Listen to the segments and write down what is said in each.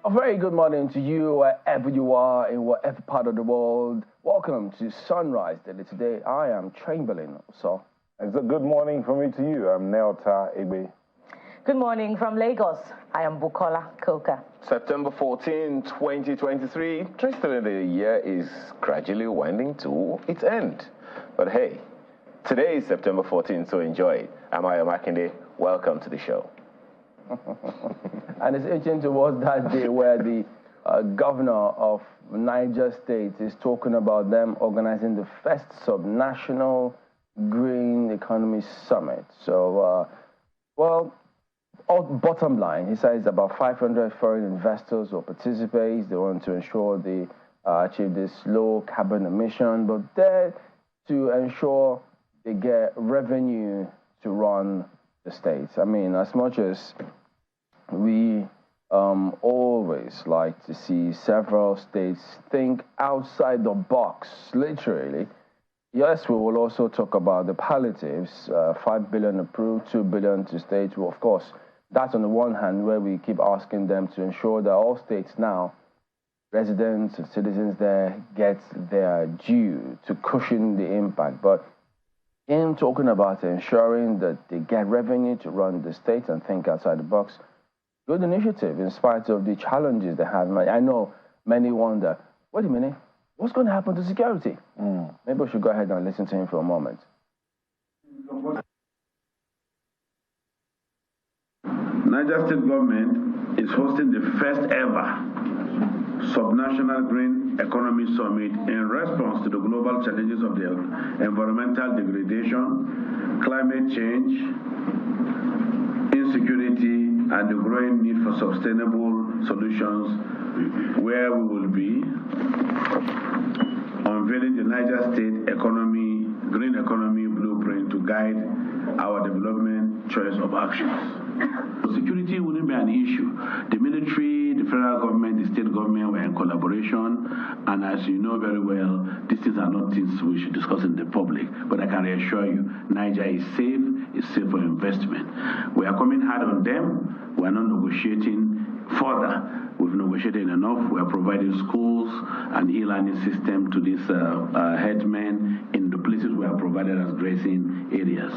A very good morning to you, wherever you are, in whatever part of the world. Welcome to Sunrise Daily. Today, I am Chamberlain. So, it's a good morning from me to you. I'm Neota Igbe. Good morning from Lagos. I am Bukola Koka. September 14, 2023. Tristan, the year is gradually winding to its end. But hey, today is September 14, so enjoy it. I'm Ayo Makinde. Welcome to the show. And it's itching towards that day where the governor of Niger State is talking about them organizing the first subnational green economy summit. So, bottom line, he says about 500 foreign investors will participate. They want to ensure they achieve this low carbon emission, but they're to ensure they get revenue to run the states. I mean, as much as we always like to see several states think outside the box, literally. Yes, we will also talk about the palliatives, 5 billion approved, 2 billion to states. Well, of course, that's on the one hand where we keep asking them to ensure that all states now, residents and citizens there, get their due to cushion the impact. But in talking about ensuring that they get revenue to run the states and think outside the box, good initiative in spite of the challenges they have. I know many wonder, wait a minute, what's going to happen to security? Maybe we should go ahead and listen to him for a moment. Niger State government is hosting the first ever subnational green economy summit in response to the global challenges of the environmental degradation, climate change, insecurity, and the growing need for sustainable solutions, where we will be unveiling the Niger State economy, green economy blueprint to guide our development choice of actions. Security wouldn't be an issue. The military, the federal government, the state government were in collaboration, and as you know very well, these things are not things we should discuss in the public, but I can reassure you, Niger is safe, it's safe for investment. We are coming hard on them. We are not negotiating further. We've negotiated enough. We are providing schools and e-learning system to these headmen in the places we are provided as grazing areas.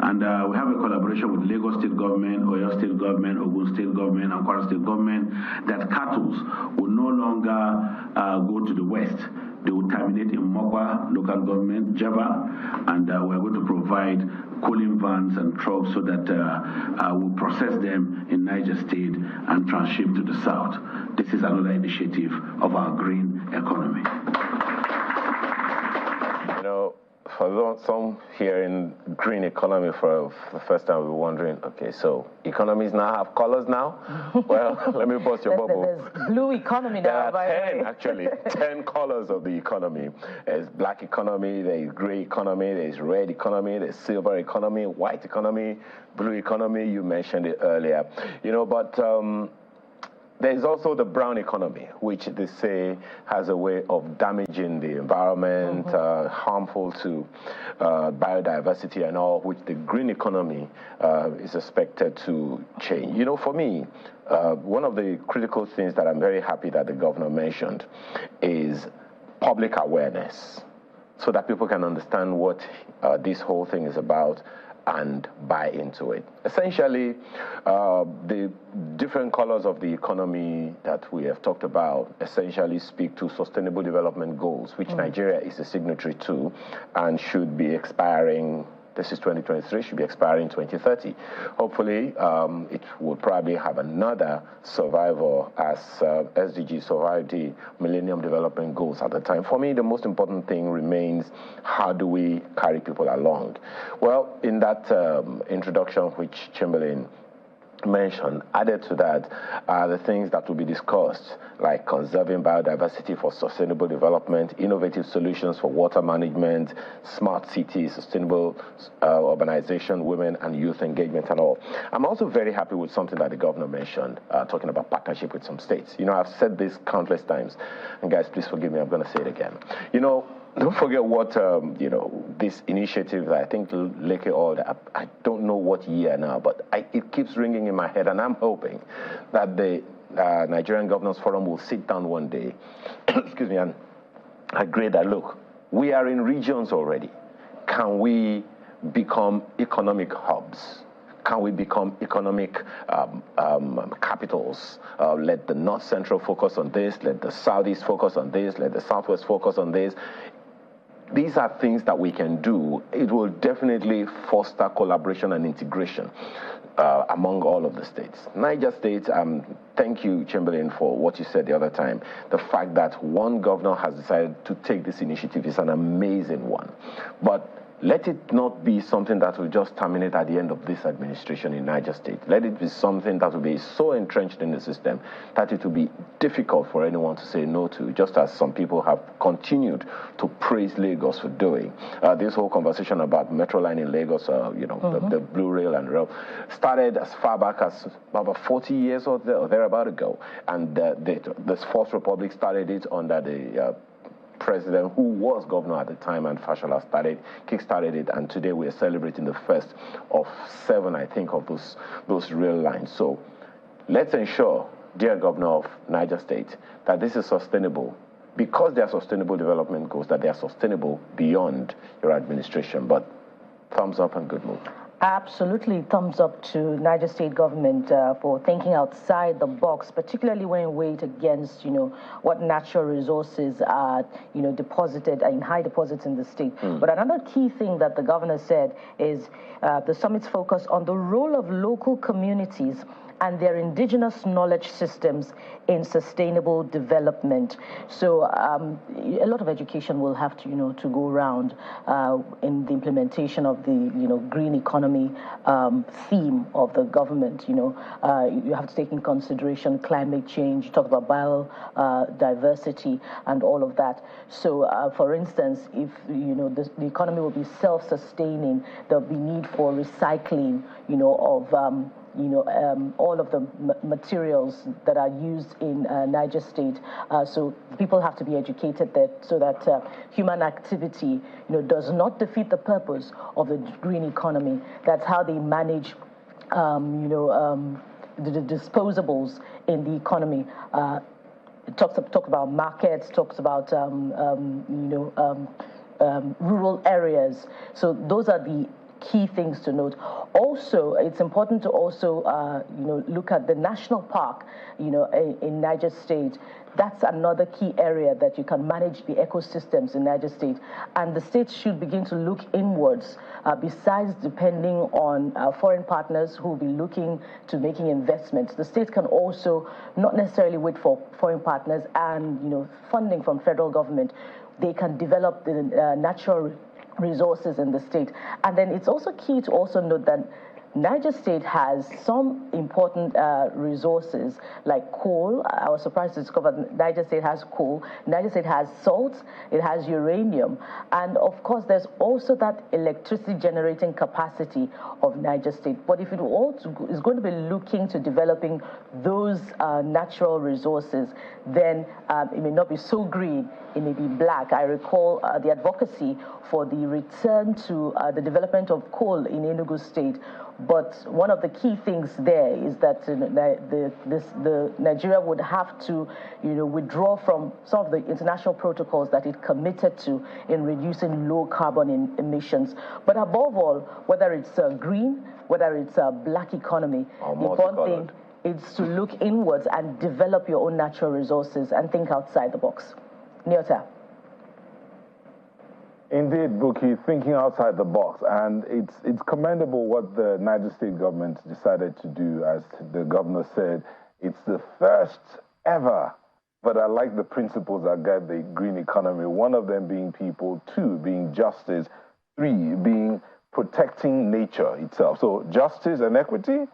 And we have a collaboration with Lagos State Government, Oyo State Government, Ogun State Government, and Kwara State Government that cattle will no longer go to the west. They will terminate in Mokwa local government, Java, and we're going to provide cooling vans and trucks so that we'll process them in Niger State and transship to the south. This is another initiative of our green economy. You know, for some here in green economy for the first time, we're wondering, okay, so economies now have colors now? Well, let me bust your bubble. There's blue economy now. There are 10, actually, 10 colors of the economy. There's black economy, there's gray economy, there's red economy, there's silver economy, white economy, blue economy. You mentioned it earlier. You know, but there's also the brown economy, which they say has a way of damaging the environment, harmful to biodiversity and all, which the green economy is expected to change. You know, for me, one of the critical things that I'm very happy that the governor mentioned is public awareness, so that people can understand what this whole thing is about and buy into it. Essentially, the different colors of the economy that we have talked about essentially speak to sustainable development goals, which Nigeria is a signatory to and should be expiring. This is 2023, should be expiring 2030. Hopefully, it will probably have another survivor as SDG survived the Millennium Development Goals at the time. For me, the most important thing remains, how do we carry people along? Well, in that introduction, which Chamberlain mentioned, added to that are the things that will be discussed, like conserving biodiversity for sustainable development, innovative solutions for water management, smart cities, sustainable urbanization, women and youth engagement and all. I'm also very happy with something that the governor mentioned, talking about partnership with some states. You know, I've said this countless times, and guys, please forgive me, I'm going to say it again. You know, don't forget what, you know, this initiative, I think Leke Order, I don't know what year now, but it keeps ringing in my head, and I'm hoping that the Nigerian Governors Forum will sit down one day, excuse me, and agree that, look, we are in regions already. Can we become economic hubs? Can we become economic capitals? Let the North Central focus on this, let the Southeast focus on this, let the Southwest focus on this. These are things that we can do. It will definitely foster collaboration and integration among all of the states. Niger State, thank you, Chamberlain, for what you said the other time. The fact that one governor has decided to take this initiative is an amazing one. But let it not be something that will just terminate at the end of this administration in Niger State. Let it be something that will be so entrenched in the system that it will be difficult for anyone to say no to, just as some people have continued to praise Lagos for doing. This whole conversation about Metro Line in Lagos, the Blue Rail and Rail, started as far back as about 40 years or thereabout ago. And this Fourth Republic started it under the president who was governor at the time, and Fashola kick-started it, and today we are celebrating the first of 7, I think, of those rail lines. So let's ensure, dear Governor of Niger State, that this is sustainable, because they are sustainable development goals, that they are sustainable beyond your administration. But thumbs up and good move. Absolutely, thumbs up to Niger State government for thinking outside the box, particularly when you weigh it against, what natural resources are, deposited in high deposits in the state. But another key thing that the governor said is the summit's focus on the role of local communities and their indigenous knowledge systems in sustainable development. So a lot of education will have to, to go around in the implementation of the, green economy theme of the government. You have to take in consideration climate change, you talk about biodiversity and all of that. So for instance, if, the economy will be self-sustaining, there'll be need for recycling, of all of the materials that are used in Niger State. So people have to be educated that so that human activity, does not defeat the purpose of the green economy. That's how they manage, the disposables in the economy. It talks about markets, talks about rural areas. So those are the key things to note. Also, it's important to also, look at the national park, in Niger State. That's another key area that you can manage the ecosystems in Niger State. And the state should begin to look inwards, besides depending on foreign partners who will be looking to making investments. The state can also not necessarily wait for foreign partners and, funding from federal government. They can develop the natural resources in the state. And then it's also key to also note that Niger State has some important resources like coal. I was surprised to discover that Niger State has coal. Niger State has salt. It has uranium. And of course, there's also that electricity generating capacity of Niger State. But if it is going to be looking to developing those natural resources, then it may not be so green, it may be black. I recall the advocacy for the return to the development of coal in Enugu State. But one of the key things there is that the Nigeria would have to, withdraw from some of the international protocols that it committed to in reducing low carbon emissions. But above all, whether it's green, whether it's a black economy, the important thing is to look inwards and develop your own natural resources and think outside the box. Nyota. Indeed, Buki, thinking outside the box, and it's commendable what the Niger State government decided to do. As the governor said, it's the first ever, but I like the principles that guide the green economy, one of them being people, 2 being justice, 3 being protecting nature itself. So justice and equity,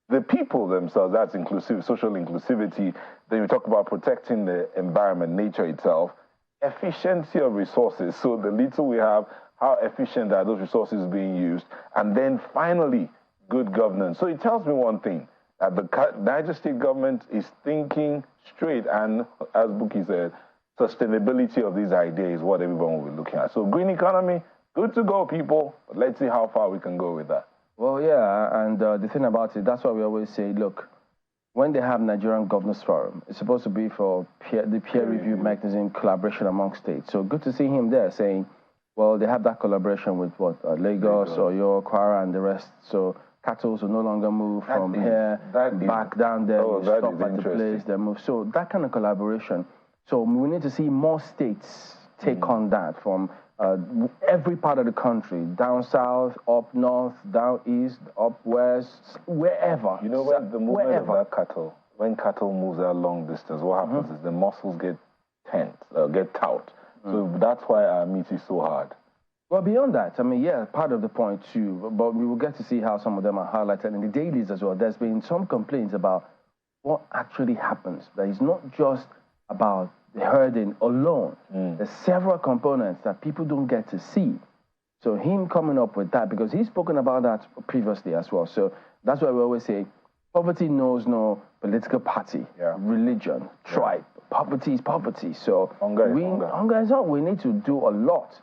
the people themselves, that's inclusive, social inclusivity. Then we talk about protecting the environment, nature itself, efficiency of resources. So the little we have, how efficient are those resources being used? And then finally, good governance. So it tells me one thing, that the Niger State government is thinking straight, and as Buki said, sustainability of these ideas is what everyone will be looking at. So green economy, good to go, people. But let's see how far we can go with that. Well, yeah, and the thing about it, that's why we always say, look, when they have Nigerian Governors Forum, it's supposed to be for the peer review mechanism, collaboration among states. So good to see him there saying, well, they have that collaboration with what, Lagos, Oyo, Kwara, and the rest. So cattle will no longer move from here back down there, stop at the place, they move. So that kind of collaboration. So we need to see more states take on that from every part of the country, down south, up north, down east, up west, wherever. You know, when the movement of that cattle, when cattle moves that long distance, what happens is the muscles get tense, get taut. So that's why our meat is so hard. Well, beyond that, I mean, yeah, part of the point too, but we will get to see how some of them are highlighted in the dailies as well. There's been some complaints about what actually happens. That it's not just about the herding alone. There's several components that people don't get to see. So him coming up with that, because he's spoken about that previously as well. So that's why we always say, poverty knows no political party, religion, tribe. Poverty is poverty. So hunger is not. We need to do a lot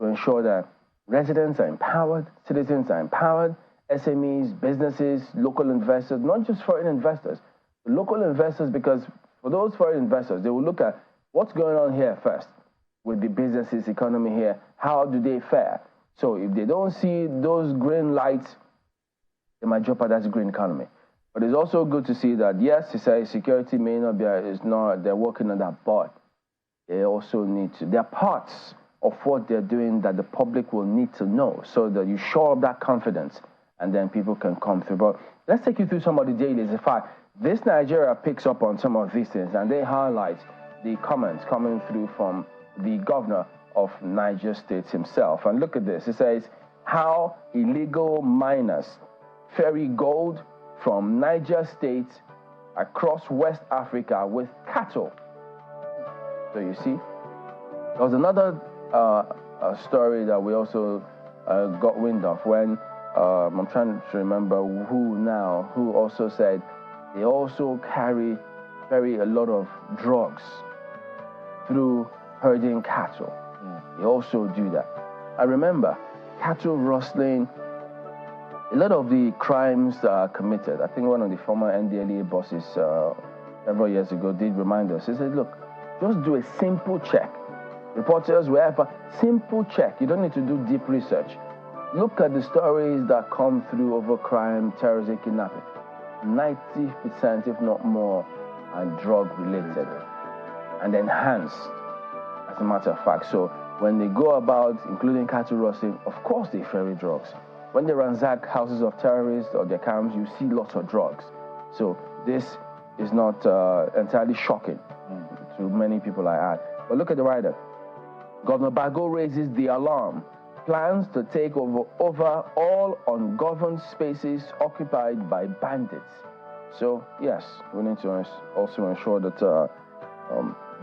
to ensure that residents are empowered, citizens are empowered, SMEs, businesses, local investors, not just foreign investors, local investors, because for those foreign investors, they will look at what's going on here first with the businesses, economy here, how do they fare? So if they don't see those green lights, they might jeopardize the green economy. But it's also good to see that, yes, security may not be, they're working on that, but they also need to, they're parts of what they're doing that the public will need to know so that you show up that confidence and then people can come through. But let's take you through some of the dailies. In fact, this Nigeria picks up on some of these things and they highlight the comments coming through from the governor of Niger State himself. And look at this. It says, how illegal miners ferry gold from Niger State across West Africa with cattle. So you see, there was another story that we also got wind of when, I'm trying to remember who also said they also carry a lot of drugs through herding cattle. They also do that. I remember cattle rustling, a lot of the crimes committed. I think one of the former NDLEA bosses several years ago did remind us. He said, look, just do a simple check. Reporters, wherever, simple check. You don't need to do deep research. Look at the stories that come through over crime, terrorism, kidnapping. 90%, if not more, are drug-related and enhanced, as a matter of fact. So when they go about, including cattle rustling, of course they ferry drugs. When they ransack houses of terrorists or their camps, you see lots of drugs. So this is not entirely shocking to many people, I add. But look at the writer. Governor Bago raises the alarm. Plans to take over all ungoverned spaces occupied by bandits. So, yes, we need to also ensure that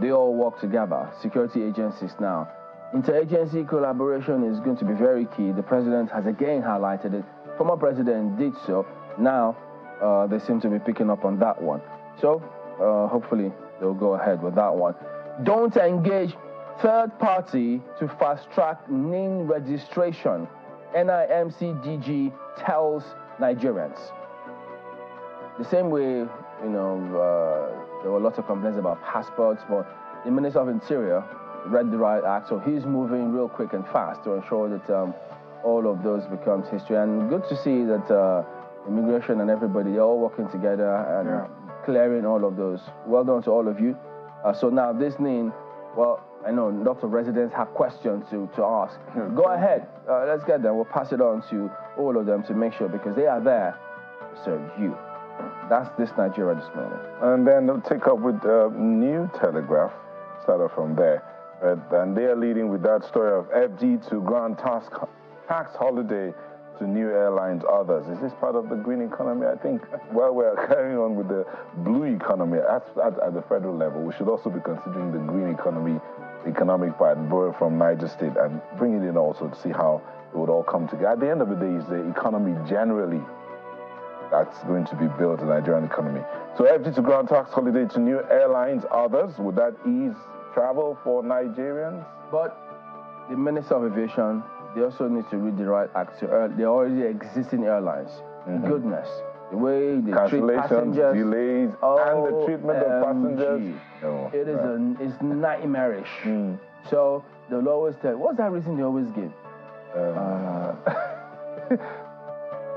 they all work together. Security agencies now. Interagency collaboration is going to be very key. The president has again highlighted it. Former president did so. Now, they seem to be picking up on that one. So, hopefully, they'll go ahead with that one. Don't engage third party to fast-track NIN registration. NIMC-DG tells Nigerians. The same way, there were lots of complaints about passports, but the Minister of Interior read the right act, so he's moving real quick and fast to ensure that all of those becomes history. And good to see that immigration and everybody, they're all working together and clearing all of those. Well done to all of you. So now this NIN, well, I know lots of residents have questions to ask. Go ahead, let's get them. We'll pass it on to all of them to make sure, because they are there to serve you. That's this Nigeria this morning. And then they'll take up with New Telegraph, started from there. And they are leading with that story of FG to grant tax holiday to new airlines, others. Is this part of the green economy? I think while we're carrying on with the blue economy at the federal level, we should also be considering the green economy, the economic part, and borrow from Niger State and bring it in also to see how it would all come together. At the end of the day, it's the economy generally that's going to be built in the Nigerian economy. So FG to grant tax holiday to new airlines, others. Would that ease travel for Nigerians? But the Minister of Aviation, they also need to read the right act to the already existing airlines. Goodness. The way they treat cancellations, passengers, delays, and the treatment of passengers. No, it is it's nightmarish. So they'll always tell. What's that reason they always give? I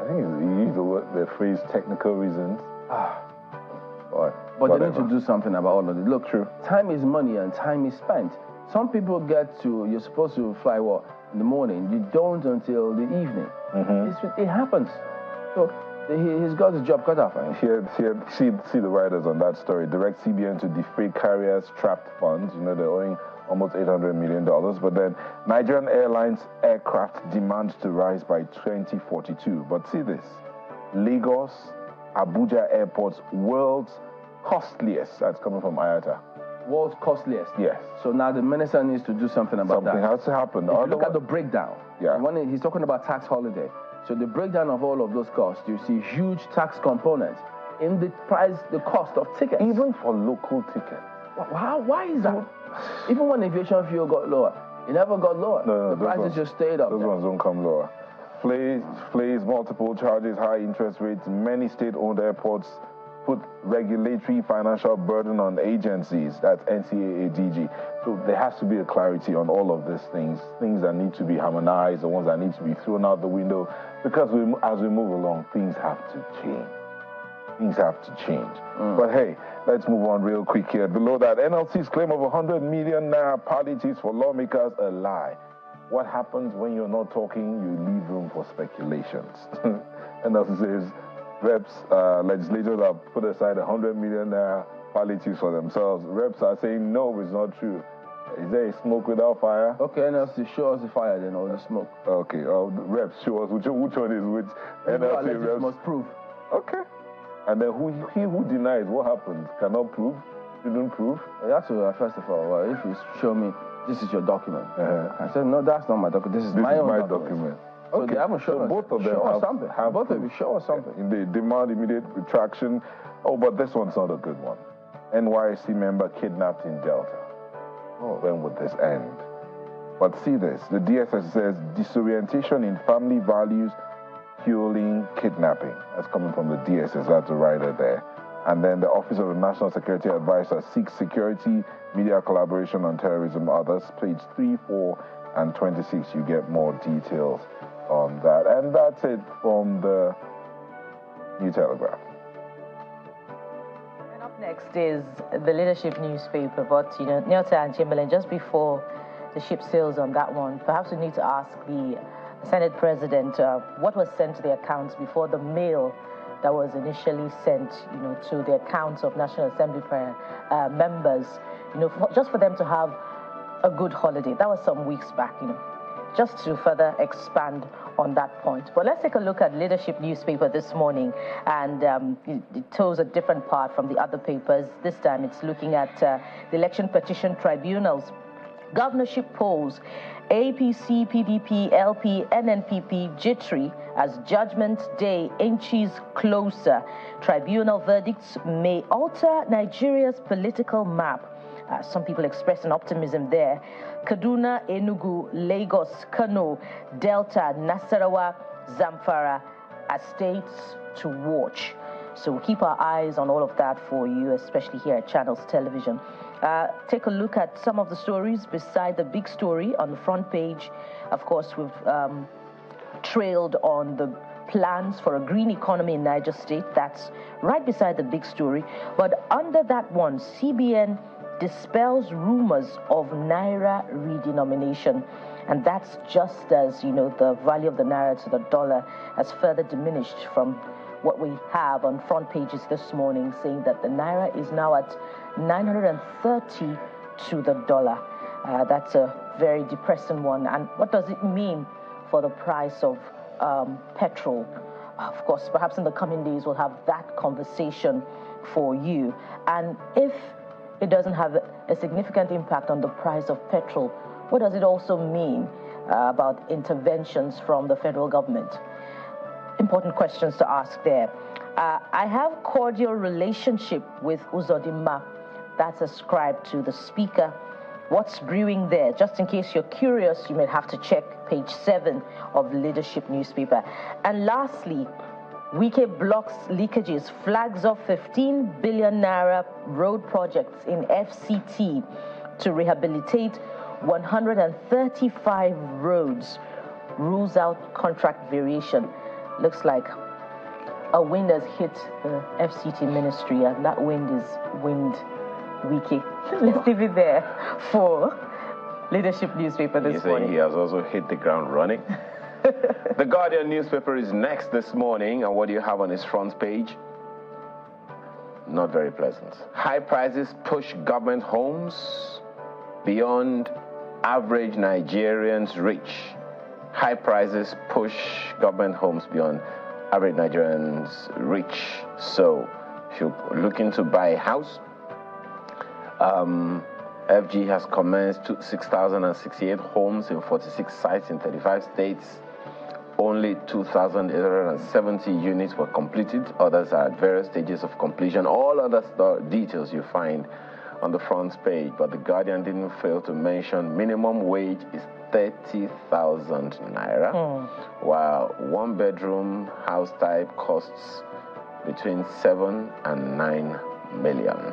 think you use the phrase technical reasons. But they need to do something about all of it. Look, time is money and time is spent. Some people you're supposed to fly in the morning. You don't until the evening. It happens. So he's got his job cut off. See the writers on that story. Direct CBN to defray carriers trapped funds. You know, they're owing almost $800 million. But then Nigerian Airlines aircraft demand to rise by 2042. But see this. Lagos, Abuja airports, world's costliest. That's coming from IATA. World's costliest. Yes. So now the minister needs to do something about that. Something has to happen. If you look at the breakdown, when he's talking about tax holiday. So the breakdown of all of those costs, you see huge tax components in the price, the cost of tickets. Even for local tickets. Why is that? Even when aviation fuel got lower, it never got lower. No, the prices just stayed up. Those ones don't come lower. Flays, multiple charges, high interest rates. Many state-owned airports put regulatory financial burden on agencies. That's NCAA, DG. So there has to be a clarity on all of these things that need to be harmonized, the ones that need to be thrown out the window, because as we move along, things have to change. But hey, let's move on real quick here. Below that, NLC's claim of 100 million naira palliatives for lawmakers, a lie. What happens when you're not talking? You leave room for speculations. NLC says reps, legislators have put aside 100 million naira palliatives for themselves. Reps are saying, no, it's not true. Is there a smoke without fire? Okay, NLC, show us the fire then, or the smoke. Okay, reps, show us which one is which. NLC reps must prove. Okay. And then he who denies, what happens? Cannot prove? Didn't prove? That's first of all, if you show me, this is your document. I said, no, that's not my document. This is my own document. So okay. They haven't shown us. Both of them show us something. both of you show us something. They demand immediate retraction. Oh, but this one's not a good one. NYC member kidnapped in Delta. Oh, when would this end? But see this. The DSS says disorientation in family values fueling kidnapping. That's coming from the DSS. That's the writer there. And then the Office of the National Security Advisor seeks security, media collaboration on terrorism, others. Page 3, 4, and 26, you get more details on that. And that's it from the New Telegraph. And up next is the leadership newspaper. But, Nyota and Chamberlain, just before the ship sails on that one, perhaps we need to ask the Senate President what was sent to the accounts before the mail that was initially sent, to the accounts of National Assembly members, just for them to have a good holiday. That was some weeks back, just to further expand on that point. But let's take a look at leadership newspaper this morning, and it tells a different part from the other papers. This time it's looking at the election petition tribunals. Governorship polls, APC, PDP, LP, NNPP, jittery as Judgment Day inches closer. Tribunal verdicts may alter Nigeria's political map. Some people expressing optimism there. Kaduna, Enugu, Lagos, Kano, Delta, Nasarawa, Zamfara are states to watch. So we'll keep our eyes on all of that for you, especially here at Channels Television. Take a look at some of the stories beside the big story on the front page. Of course, we've trailed on the plans for a green economy in Niger State. That's right beside the big story. But under that one, CBN dispels rumors of Naira redenomination. And that's just as, the value of the Naira to the dollar has further diminished from what we have on front pages this morning, saying that the Naira is now at 930 to the dollar. That's a very depressing one. And what does it mean for the price of petrol? Of course, perhaps in the coming days, we'll have that conversation for you. And if it doesn't have a significant impact on the price of petrol, what does it also mean about interventions from the federal government? Important questions to ask there. I have cordial relationship with Uzodimma. That's ascribed to the speaker. What's brewing there? Just in case you're curious, you may have to check page 7 of the leadership newspaper. And lastly, Wike blocks leakages, flags off 15 billion naira road projects in FCT to rehabilitate 135 roads, rules out contract variation. Looks like a wind has hit the FCT ministry, and that wind is wind Wike. Let's leave it there for Leadership newspaper this morning. He has also hit the ground running. The Guardian newspaper is next this morning, and what do you have on its front page? Not very pleasant. High prices push government homes beyond average Nigerians' reach. High prices push government homes beyond average Nigerians' reach. So, if you're looking to buy a house, FG has commenced 6,068 homes in 46 sites in 35 states. Only 2,870 units were completed. Others are at various stages of completion. All other details you find on the front page. But the Guardian didn't fail to mention minimum wage is 30,000 naira, while one-bedroom house type costs between 7 and 9 million.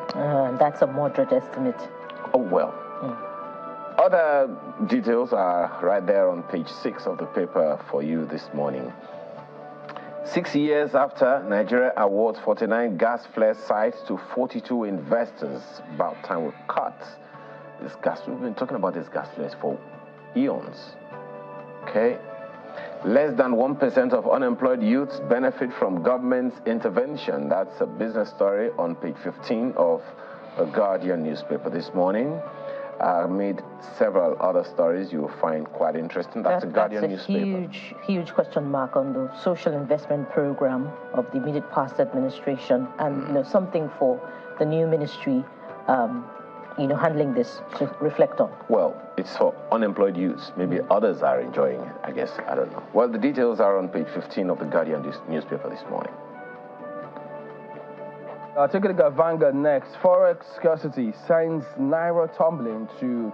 That's a moderate estimate. Oh, well. Other details are right there on page 6 of the paper for you this morning. 6 years after, Nigeria awards 49 gas flare sites to 42 investors. About time we cut this gas. We've been talking about these gas flares for eons. Okay. Less than 1% of unemployed youths benefit from government's intervention. That's a business story on page 15 of a Guardian newspaper this morning. Made several other stories you will find quite interesting. That's a Guardian newspaper. Huge question mark on the social investment program of the immediate past administration, and something for the new ministry, handling this to reflect on. Well, it's for unemployed youths. Maybe others are enjoying it. I guess I don't know. Well, the details are on page 15 of the Guardian newspaper this morning. Take a look at Vanguard next. Forex scarcity sends Naira tumbling to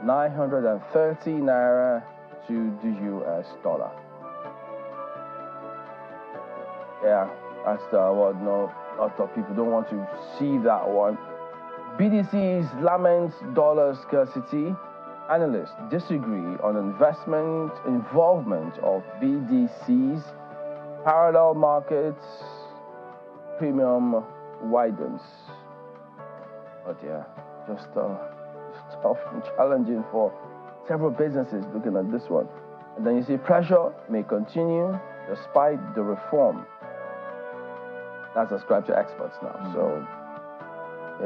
930 Naira to the US dollar. Yeah, that's what lot of people don't want to see that one. BDCs laments dollar scarcity. Analysts disagree on involvement of BDCs. Parallel markets, premium widens. But yeah, just tough and challenging for several businesses looking at this one. And then you see pressure may continue despite the reform. That's ascribed to experts now. So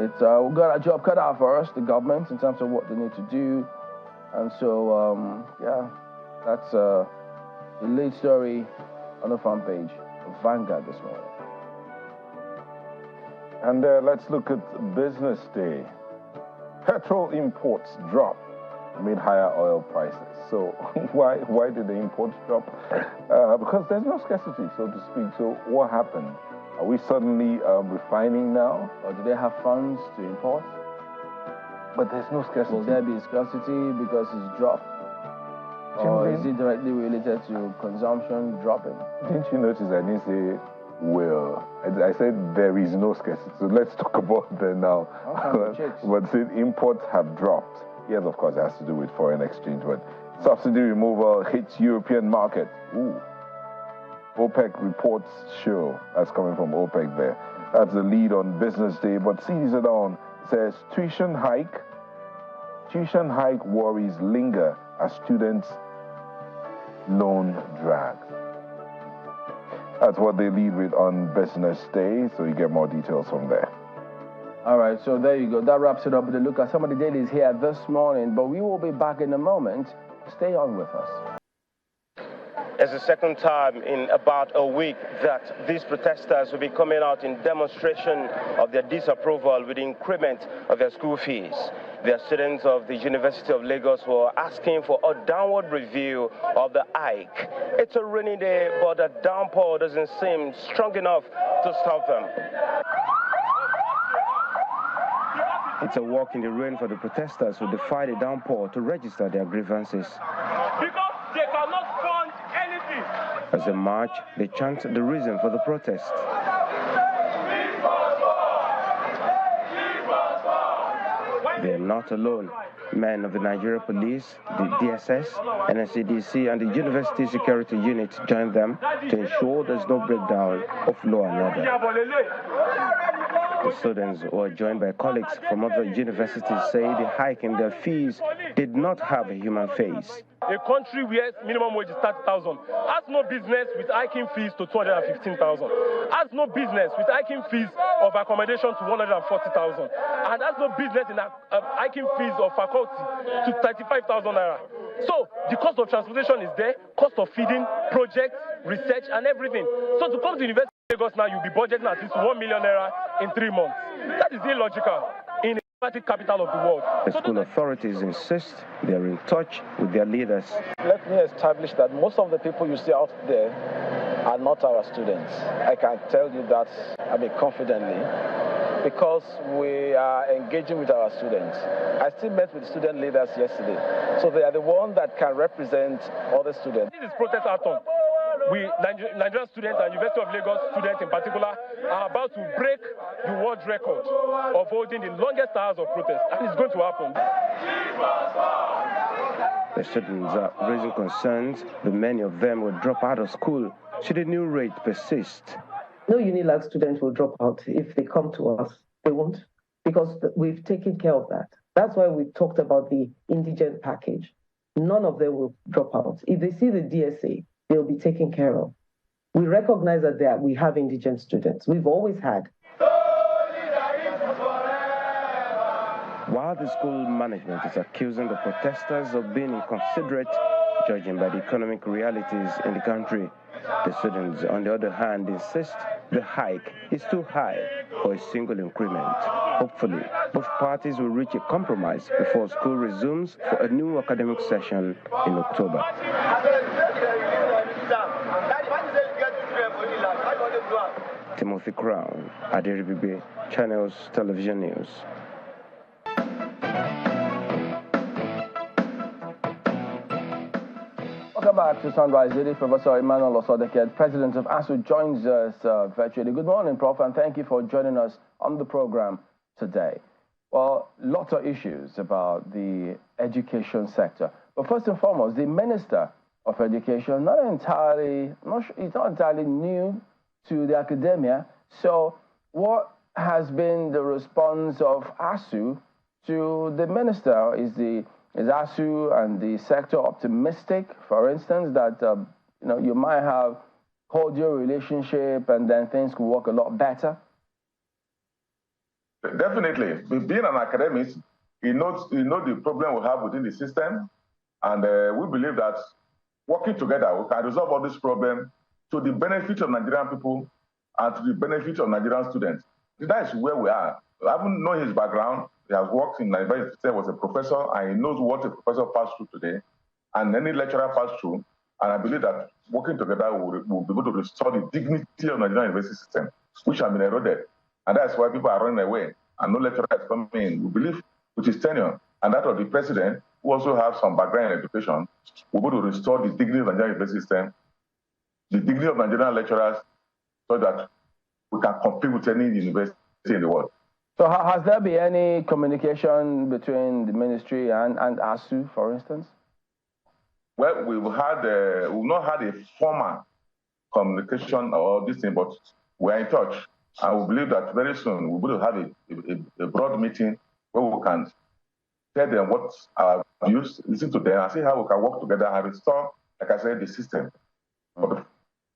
it's we've got a job cut out for us, the government, in terms of what they need to do. And so yeah, that's the lead story on the front page of Vanguard this morning. And let's look at Business Day. Petrol imports drop amid higher oil prices. So why did the imports drop? Because there's no scarcity, so to speak. So what happened? Are we suddenly refining now? Or do they have funds to import? But there's no scarcity. Will there be scarcity because it's dropped? Or is it directly related to consumption dropping? Didn't you notice I didn't say will? I said there is no scarcity. So let's talk about that now. But since imports have dropped, yes, of course, it has to do with foreign exchange, but subsidy removal hits European market. Ooh. OPEC reports show. That's coming from OPEC there. That's the lead on Business Day. But see this down. It says tuition hike worries linger as students loan drag. That's what they lead with on Business Day, so you get more details from there. All right, so there you go. That wraps it up with a look at some of the dailies here this morning, but we will be back in a moment. Stay on with us. It's the second time in about a week that these protesters will be coming out in demonstration of their disapproval with the increment of their school fees. They are students of the University of Lagos who are asking for a downward review of the hike. It's a rainy day, but the downpour doesn't seem strong enough to stop them. It's a walk in the rain for the protesters who defy the downpour to register their grievances. Because they cannot fund anything. As they march, they chant the reason for the protest. They are not alone. Men of the Nigeria Police, the DSS, NSCDC, and the University Security Unit joined them to ensure there's no breakdown of law and order. The students, who are joined by colleagues from other universities, say the hike in their fees did not have a human face. A country where minimum wage is 30,000 has no business with hiking fees to 215,000. Has no business with hiking fees of accommodation to 140,000, and has no business in hiking fees of faculty to 35,000 naira. So the cost of transportation is there, cost of feeding, projects, research, and everything. So to come to University of Lagos now, you'll be budgeting at least 1 million naira in 3 months. That is illogical in a capital of the world. The school authorities insist they are in touch with their leaders. Let me establish that most of the people you see out there are not our students. I can tell you that, confidently, because we are engaging with our students. I still met with student leaders yesterday, so they are the ones that can represent other students. This is protest atom. We, Nigerian students and University of Lagos students in particular, are about to break the world record of holding the longest hours of protest, and it's going to happen. The students are raising concerns that many of them will drop out of school should the new rate persist. No Unilag students will drop out if they come to us. They won't, because we've taken care of that. That's why we talked about the indigent package. None of them will drop out. If they see the DSA, they'll be taken care of. We recognize that we have indigent students. We've always had. While the school management is accusing the protesters of being inconsiderate, judging by the economic realities in the country, the students, on the other hand, insist the hike is too high for a single increment. Hopefully, both parties will reach a compromise before school resumes for a new academic session in October. Timothy Crown, Aderibibe, Channels Television News. Welcome back to Sunrise Daily. Professor Emmanuel Osodeke, President of ASUU, joins us virtually. Good morning, Prof, and thank you for joining us on the program today. Well, lots of issues about the education sector. But first and foremost, the Minister of Education, he's not entirely new to the academia. So what has been the response of ASUU to the minister? Is ASUU and the sector optimistic, for instance, that you might have cordial relationship and then things could work a lot better? Definitely. Being an academic, you know the problem we have within the system, and we believe that working together, we can resolve all this problem to the benefit of Nigerian people and to the benefit of Nigerian students. That is where we are. I haven't known his background. He has worked in Nigeria, he was a professor, and he knows what a professor passed through today, and any lecturer passed through. And I believe that working together will be able to restore the dignity of Nigerian university system, which has been eroded. And that's why people are running away, and no lecturer is coming in. We believe with his tenure, and that of the president, who also has some background in education, we'll be able to restore the dignity of the Nigerian university system, the dignity of Nigerian lecturers, so that we can compete with any university in the world. So has there been any communication between the ministry and ASUU, for instance? Well, we've not had a formal communication or this thing, but we're in touch. And we believe that very soon we will have a broad meeting where we can tell them what our views, listen to them, and see how we can work together and restore, like I said, the system.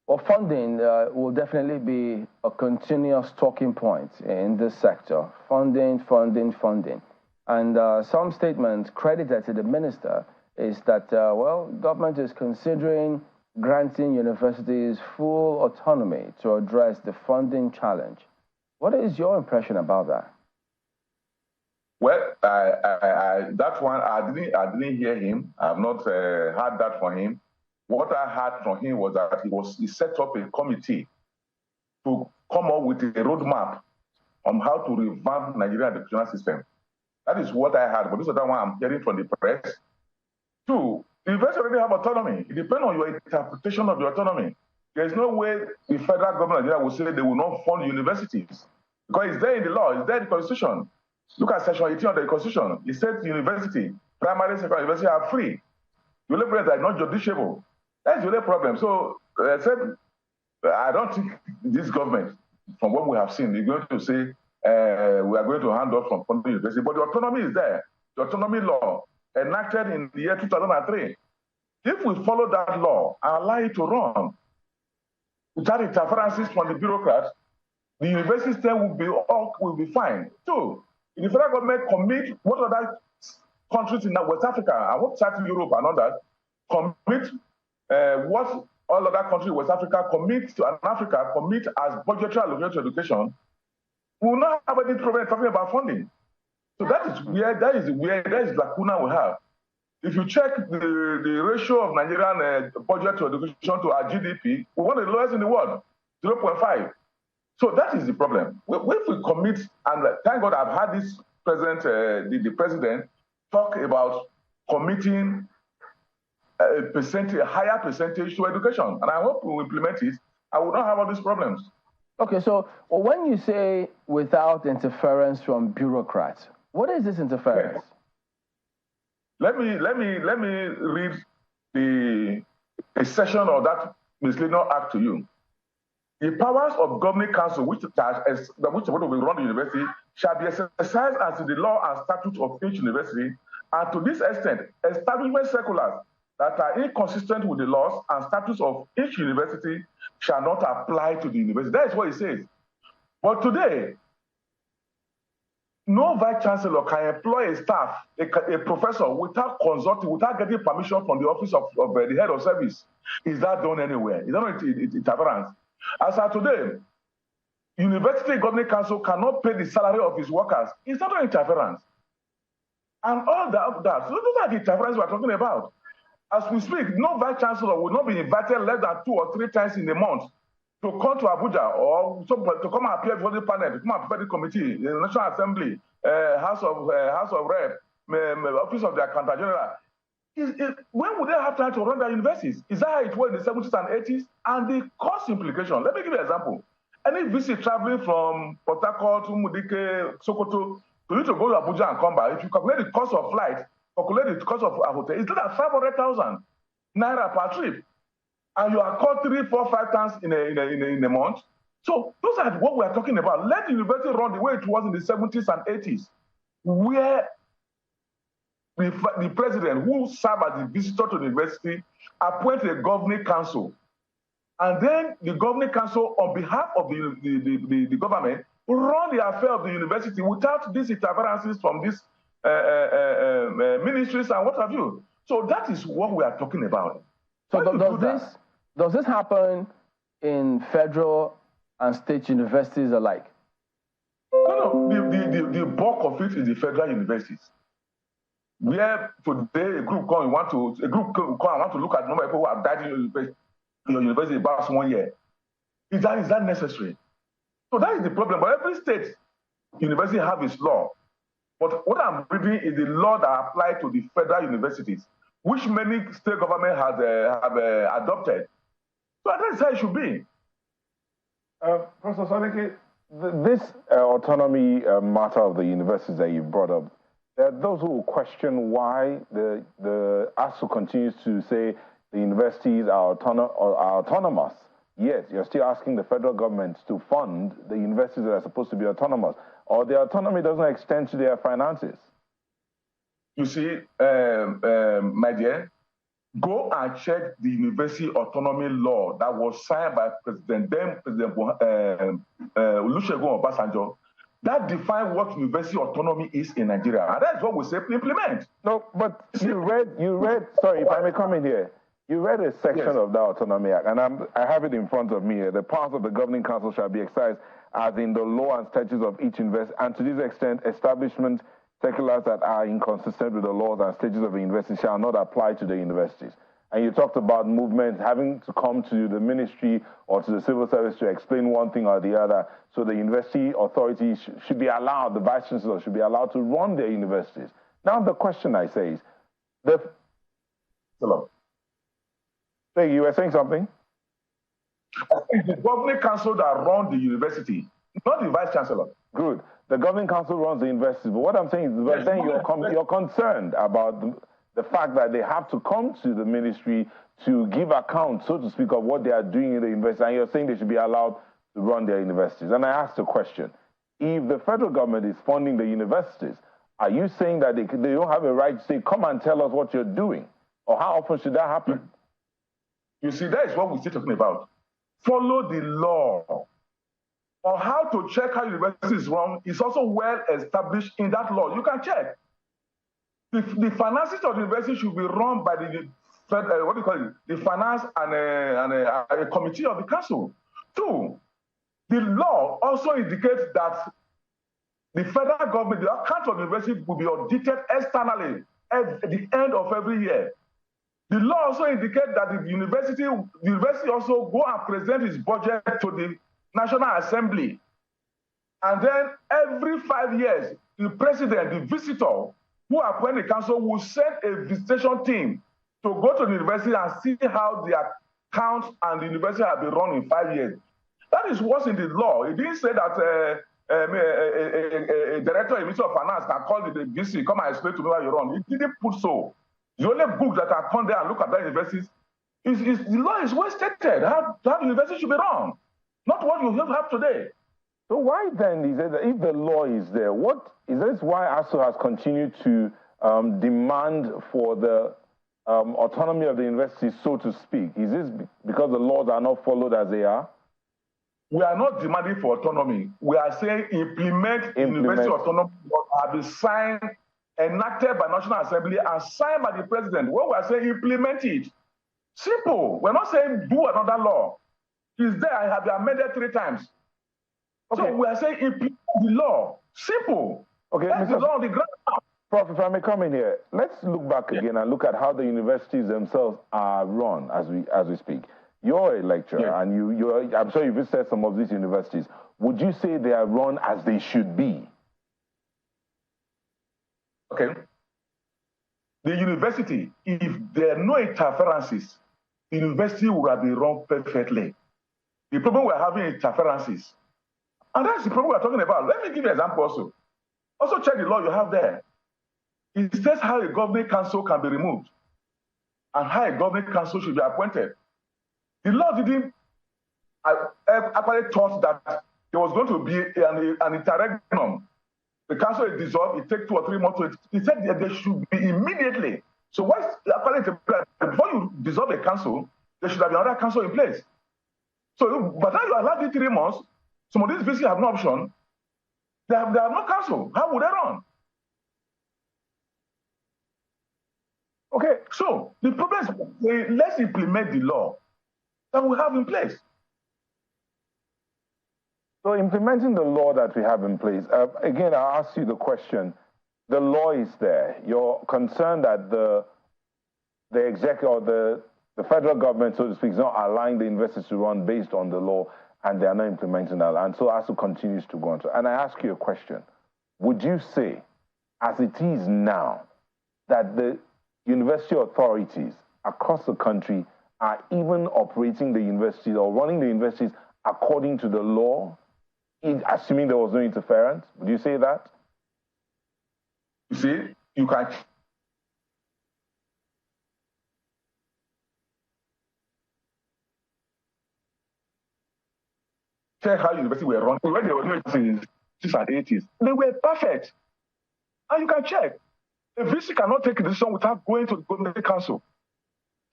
Well, funding will definitely be a continuous talking point in this sector. Funding. And some statements credited to the minister is that, government is considering granting universities full autonomy to address the funding challenge. What is your impression about that? Well, that one, I didn't hear him. I have not heard that from him. What I heard from him was that he set up a committee to come up with a roadmap on how to revamp Nigerian educational system. That is what I heard, but this is the one I'm hearing from the press. Two, the university already have autonomy. It depends on your interpretation of the autonomy. There's no way the federal government of Nigeria will say they will not fund universities. Because it's there in the law, it's there in the Constitution. Look at Section 18 of the Constitution. It says university, primary, secondary university are free. The only problem is not justiciable. That's the only problem. So I don't think this government, from what we have seen, is going to say we are going to hand off from funding university. But the autonomy is there. The autonomy law enacted in the year 2003. If we follow that law and allow it to run without interferences from the bureaucrats, the university system will be fine. Two, if the federal government commit what other countries in West Africa and what South Europe and others commit what all other countries in West Africa commit to, and Africa commit as budgetary allocation to education, we will not have any problem talking about funding. So that is lacuna we have. If you check the ratio of Nigerian budget to education to our GDP, we're one of the lowest in the world, 0.5. So that is the problem. If we commit, and thank God I've had this the president talk about committing a higher percentage to education, and I hope we will implement it. I will not have all these problems. Okay, so when you say without interference from bureaucrats, what is this interference? Yes. Let me read a section of that misleading act to you. The powers of governing council which supposed to run the university shall be exercised as to the law and statute of each university, and to this extent, establishment circulars that are inconsistent with the laws and statutes of each university shall not apply to the university. That is what it says. But today, no vice chancellor can employ a staff, a professor, without consulting, without getting permission from the office of the head of service. Is that done anywhere? Is that not interference? As of today, University Governing Council cannot pay the salary of its workers. It's not an interference. And all that. So those are the interference we're talking about. As we speak, no vice chancellor will not be invited less than 2 or 3 times in a month to come to Abuja or to come and appear before the panel, to come and prepare the committee, the National Assembly, House of Rep, Office of the Accountant General. When would they have time to run their universities? Is that how it was in the 70s and 80s? And the cost implication. Let me give you an example. Any VC traveling from Port Harcourt to Mudike, Sokoto, for you to go to Abuja and come back, if you calculate the cost of flight, calculate the cost of a hotel, it's not 500,000 naira per trip. And you are called 3, 4, 5 times in a month. So those are what we are talking about. Let the university run the way it was in the 70s and 80s, where the president who served as the visitor to the university appointed a governing council. And then the governing council, on behalf of the government, run the affair of the university without these interferences from these ministries and what have you. So that is what we are talking about. So does this happen in federal and state universities alike? No. The bulk of it is the federal universities. Where today a group come and want to look at the number of people who have died in your university in the past 1 year. Is that necessary? So that is the problem. But every state university have its law. But what I'm reading is the law that applies to the federal universities, which many state governments have adopted. So that's how it should be. Professor Sonike, this autonomy matter of the universities that you brought up, there are those who will question why the ASUU continues to say the universities are autonomous. Yes, you're still asking the federal government to fund the universities that are supposed to be autonomous, or the autonomy doesn't extend to their finances. You see, my dear, go and check the university autonomy law that was signed by President Olusegun Obasanjo. That defines what university autonomy is in Nigeria. And that's what we say implement. No, but you read, sorry, if I may come in here, you read a section of the Autonomy Act, and I have it in front of me here. The powers of the governing council shall be exercised as in the law and statutes of each university, and to this extent, establishment circulars that are inconsistent with the laws and statutes of the university shall not apply to the universities. And you talked about movements having to come to the ministry or to the civil service to explain one thing or the other. So the university authorities should be allowed, the vice chancellor should be allowed to run their universities. Now the question I say is, Hello. Hey, you were saying something? It's the governing council that runs the university, not the vice chancellor. Good. The governing council runs the university. But what I'm saying is, Yes, then you're concerned about the fact that they have to come to the ministry to give account, so to speak, of what they are doing in the university, and you're saying they should be allowed to run their universities. And I asked a question. If the federal government is funding the universities, are you saying that they don't have a right to say, come and tell us what you're doing? Or how often should that happen? You see, that is what we're still talking about. Follow the law. Or how to check how university is run is also well established in that law. You can check. The finances of the university should be run by the what do you call it? The finance and a committee of the council. Two, the law also indicates that the federal government, the account of the university will be audited externally at the end of every year. The law also indicates that the university also go and present its budget to the National Assembly. And then every 5 years, the president, the visitor who appoint the council will send a visitation team to go to the university and see how the accounts and the university have been run in 5 years. That is what's in the law. It didn't say that a director, a minister of finance can call the VC, come and explain to me how you run. It didn't put so. The only book that can come there and look at that universities is the law is well stated, how the university should be run, not what you have today. So why then is it that if the law is there, what is this why ASUU has continued to demand for the autonomy of the university, so to speak? Is this because the laws are not followed as they are? We are not demanding for autonomy. We are saying implement. University autonomy have been signed, enacted by National Assembly and signed by the president. What we are saying, implement it. Simple. We're not saying do another law. It's there. I have been amended 3 times. Okay. So we are saying implement the law. Simple. Okay, that's the law on the ground. Prof, if I may come in here, let's look back again and look at how the universities themselves are run as we speak. You're a lecturer, and I'm sure you've visited some of these universities. Would you say they are run as they should be? Okay. The university, if there are no interferences, the university would have been run perfectly. The problem we're having is interferences. And that's the problem we're talking about. Let me give you an example also. Also check the law you have there. It says how a governing council can be removed and how a governing council should be appointed. The law didn't actually thought that there was going to be an interregnum. The council is dissolved, it takes 2 or 3 months. It said that there should be immediately. So before you dissolve a council, there should have been another council in place. So, but now you allow the 3 months, some of these VC have no option. They have no council. How would they run? Okay, so the problem is let's implement the law that we have in place. So implementing the law that we have in place, again, I'll ask you the question. The law is there. You're concerned that the executive or the federal government, so to speak, is not allowing the investors to run based on the law, and they are not implementing that. And so ASUU continues to go on. And I ask you a question. Would you say, as it is now, that the university authorities across the country are even operating the universities or running the universities according to the law, assuming there was no interference? Would you say that? You see, you can check how universities were run when they were doing it in the 60s and 80s. They were perfect. And you can check. A VC cannot take a decision without going to the government council.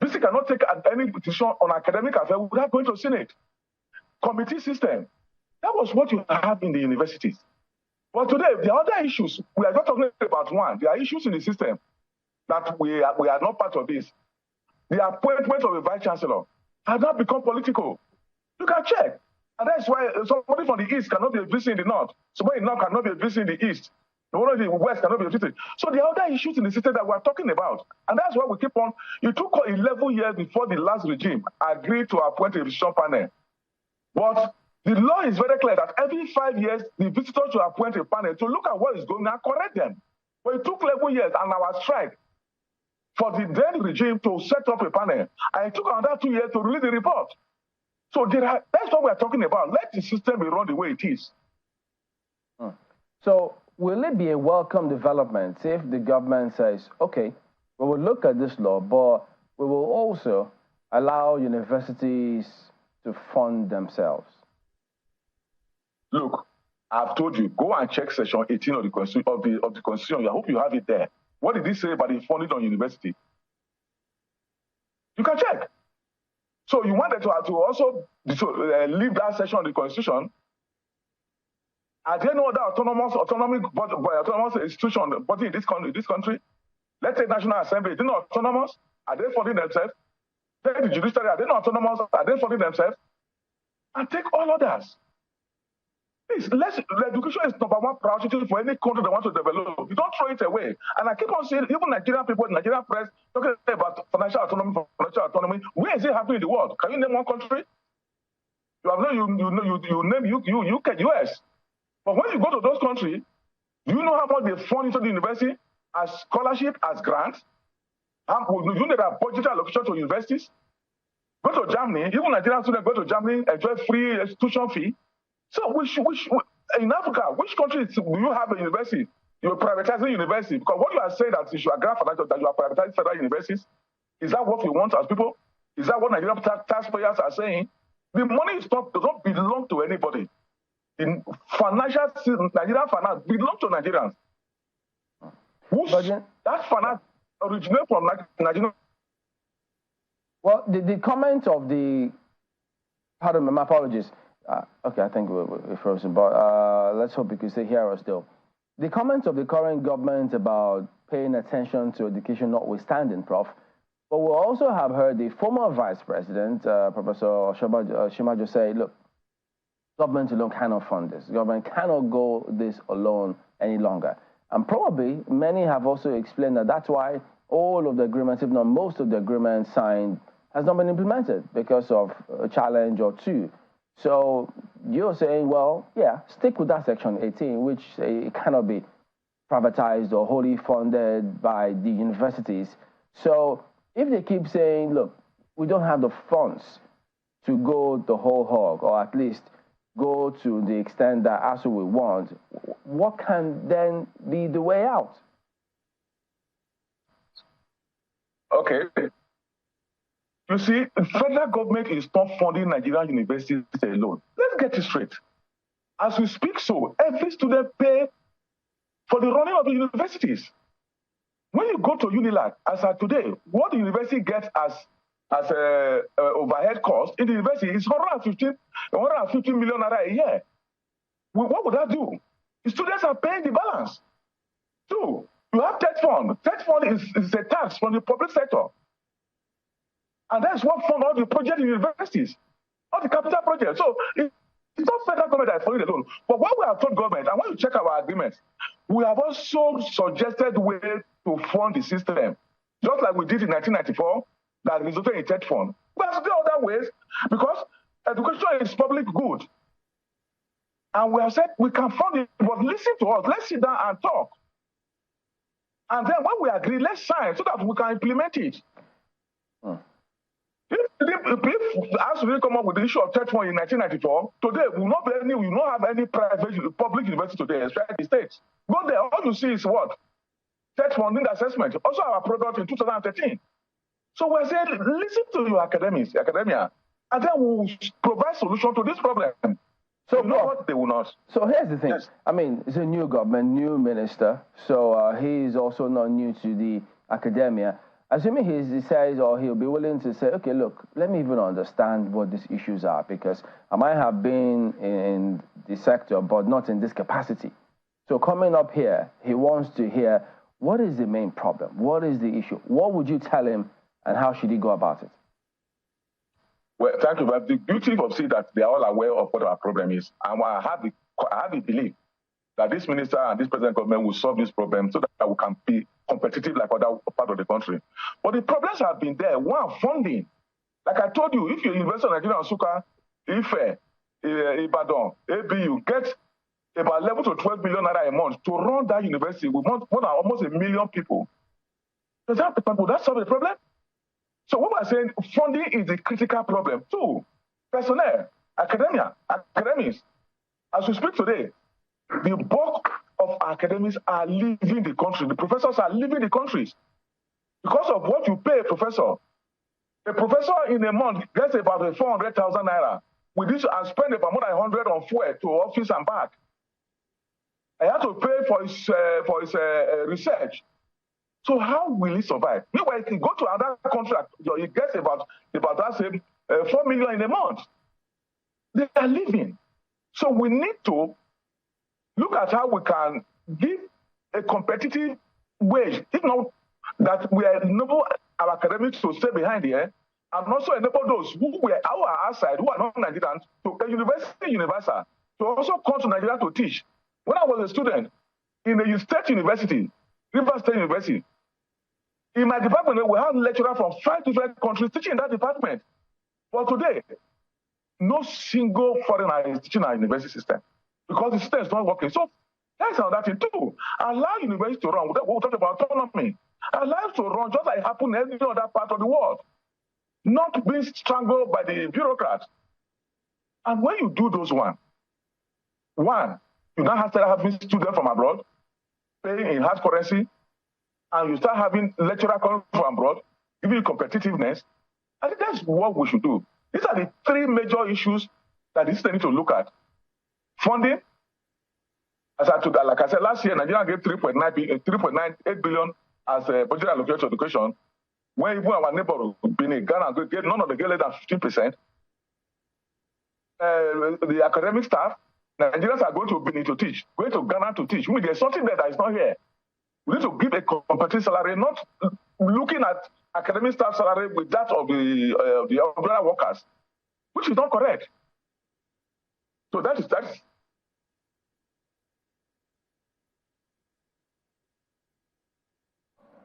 VC cannot take any decision on academic affairs without going to the Senate. Committee system. That was what you have in the universities. But today, there are other issues. We are not talking about one. There are issues in the system that we are not part of this. The appointment of a vice chancellor has not become political. You can check. And that's why somebody from the east cannot be a VC in the north. Somebody in the north cannot be a VC in the east. The one in the west cannot be a VC. So there are other issues in the system that we're talking about. And that's why we keep on. It took 11 years before the last regime agreed to appoint a decision panel. But the law is very clear that every 5 years, the visitor should appoint a panel to look at what is going on and correct them. But it took 11 years and our strike for the then regime to set up a panel. And it took another 2 years to release the report. So that's what we're talking about. Let the system be run the way it is. So will it be a welcome development if the government says, okay, we will look at this law, but we will also allow universities to fund themselves? Look, I've told you, go and check section 18 of the Constitution. I hope you have it there. What did it say about the funding on university? You can check. So you wanted to also leave that section of the Constitution. Are there no other autonomous institution body in this country? Let's say National Assembly, they're not autonomous. Are they funding themselves? Take the judiciary, are they not autonomous? Are they funding themselves? And take all others. Please, education is number one priority for any country that wants to develop. You don't throw it away. And I keep on saying, even Nigerian people, Nigerian press, talking about financial autonomy. Where is it happening in the world? Can you name one country? You have you name UK, US. But when you go to those countries, do you know how much they fund into the university as scholarship, as grants? You know there are budget allocation to universities? Go to Germany, even Nigerian students go to Germany, enjoy free institution fee. So in Africa, which country do you have a university? You're privatizing university. Because what you are saying that you are that you are privatizing federal universities, is that what we want as people? Is that what Nigerian taxpayers are saying? The money does not belong to anybody. The Nigerian finance belongs to Nigerians. That finance originates from Nigeria. Well, the comment of the, pardon me, my apologies. Okay, I think we're frozen, but let's hope you can stay here still. The comment of the current government about paying attention to education notwithstanding, Prof, but we also have heard the former Vice President, Professor Shimajo, say, look, government alone cannot fund this. Government cannot go this alone any longer. And probably many have also explained that that's why all of the agreements, if not most of the agreements signed, has not been implemented because of a challenge or two. So you're saying, well, yeah, stick with that Section 18, which it cannot be privatized or wholly funded by the universities. So if they keep saying, look, we don't have the funds to go the whole hog, or at least go to the extent that ASUU we want, what can then be the way out? Okay. You see, the federal government is not funding Nigerian universities alone. Let's get it straight. As we speak so, every student pays for the running of the universities. When you go to Unilag, as of today, what the university gets as overhead cost in the university is 150 million naira a year. What would that do? The students are paying the balance. Two, you have TED fund. TED fund is a tax from the public sector. And that's what fund all the projects in universities, all the capital projects. So it's not federal government that is funding alone. But what we have told government, and when you check our agreements, we have also suggested ways to fund the system, just like we did in 1994, that resulted in TED fund. But there are other ways, because education is public good. And we have said we can fund it, but listen to us. Let's sit down and talk. And then when we agree, let's sign so that we can implement it. If as we come up with the issue of TED fund in 1994, today we will not have any public university today, especially the states. Go there, all you see is what? TED funding assessment. Also our product in 2013. So we're saying, listen to your academia, and then we'll provide solution to this problem. So you know what? They will not. So here's the thing. Yes. I mean, it's a new government, new minister, so he's also not new to the academia. Assuming he says, or he'll be willing to say, okay, look, let me even understand what these issues are, because I might have been in the sector, but not in this capacity. So coming up here, he wants to hear, what is the main problem? What is the issue? What would you tell him, and how should he go about it? Well, thank you. But the beauty of seeing that they are all aware of what our problem is. And I have the belief that this minister and this present government will solve this problem so that we can be competitive like other part of the country. But the problems have been there. One, funding. Like I told you, if you invest in Nigeria, Suka, Ife, Ibadan, ABU, get about 11 to 12 million naira a month to run that university with more than almost 1 million people. Does that solve the problem? So what we're saying, funding is the critical problem. Two, personnel, academics. As we speak today, the bulk of academics are leaving the country. The professors are leaving the countries because of what you pay a professor. A professor in a month gets about 400,000 naira. With this, I spend about more than 100 on fuel to office and back. I have to pay for his research. So how will he survive? Meanwhile, if you go to another country, he gets about that same 4 million in a month. They are living. So we need to look at how we can give a competitive wage, if not that we enable our academics to stay behind here, and also enable those who are outside, who are not Nigerians, to a university universal, to also come to Nigeria to teach. When I was a student in a state university, River State University, in my department, we had lecturers from 5 different countries teaching in that department. But today, no single foreigner is teaching our university system because the system is not working. So that's another thing too. Allow university to run. We talk about autonomy. Allow it to run just like it happened in every other part of the world. Not being strangled by the bureaucrats. And when you do those one, you now start having students from abroad paying in hard currency, and you start having lecturers coming from abroad, giving you competitiveness. I think that's what we should do. These are the 3 major issues that this need to look at. Funding, like I said, last year, Nigeria gave 3.98 billion as a budget allocation to education, when even our neighbor, Benin, Ghana, none of them get less than 15%. The academic staff, Nigerians are going to Benin to teach, going to Ghana to teach. I mean, there's something there that is not here. We need to give a competitive salary, not looking at academic staff salary with that of the umbrella workers, which is not correct. So that is.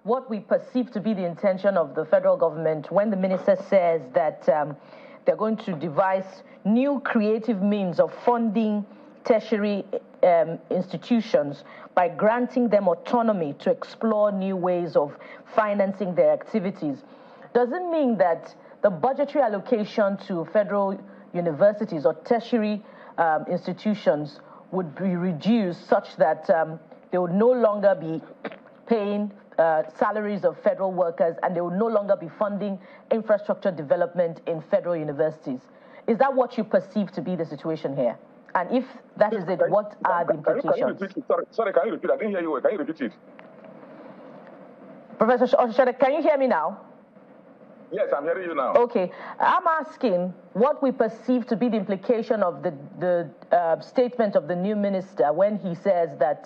What we perceive to be the intention of the federal government when the minister says that they're going to devise new creative means of funding tertiary institutions by granting them autonomy to explore new ways of financing their activities. Does it mean that the budgetary allocation to federal universities or tertiary institutions would be reduced such that they would no longer be paying salaries of federal workers, and they will no longer be funding infrastructure development in federal universities? Is that what you perceive to be the situation here? And if that is it, what are the implications? Can you repeat it? Sorry, can you repeat it? I didn't hear you. Can you repeat it? Professor Oshode, can you hear me now? Yes, I'm hearing you now. Okay. I'm asking what we perceive to be the implication of the statement of the new minister when he says that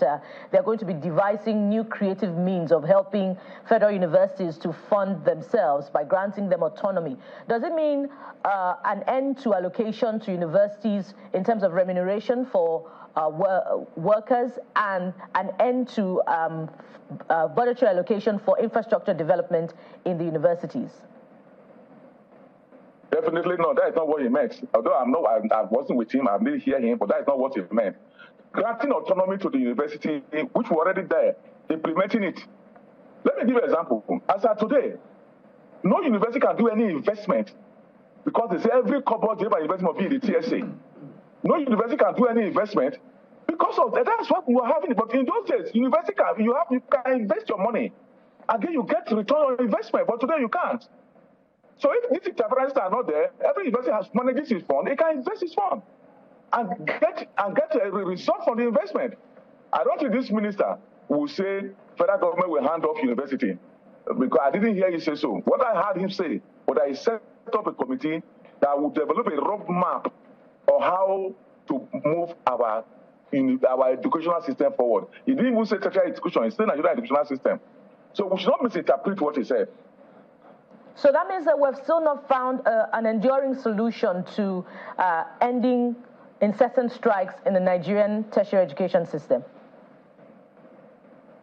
they're going to be devising new creative means of helping federal universities to fund themselves by granting them autonomy. Does it mean an end to allocation to universities in terms of remuneration for workers and an end to budgetary allocation for infrastructure development in the universities? Definitely not. That is not what he meant. Although I wasn't with him, I didn't hear him, but that is not what he meant. Granting autonomy to the university, which were already there, implementing it. Let me give you an example. As of today, no university can do any investment because they say every couple of university must be in the TSA. No university can do any investment because of that. That's what we are having. But in those days, university you can invest your money, and then you get return on investment. But today you can't. So if these interferences are not there, every university has managed its fund, it can invest its fund and get a result from the investment. I don't think this minister will say federal government will hand off university, because I didn't hear you say so. What I heard him say was that he set up a committee that will develop a roadmap of how to move our educational system forward. He didn't even say tertiary education, he said Nigerian educational system. So we should not misinterpret what he said. So that means that we've still not found an enduring solution to ending incessant strikes in the Nigerian tertiary education system.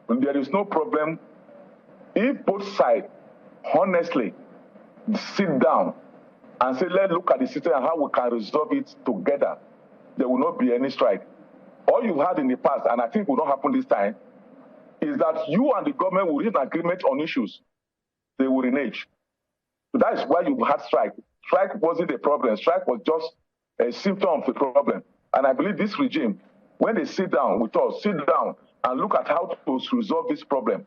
There is no problem if both sides honestly sit down and say, let's look at the system and how we can resolve it together. There will not be any strike. All you had in the past, and I think will not happen this time, is that you and the government will reach an agreement on issues. They will renege. So that is why you had strike. Strike wasn't a problem. Strike was just a symptom of the problem. And I believe this regime, when they sit down with us, sit down and look at how to resolve this problem,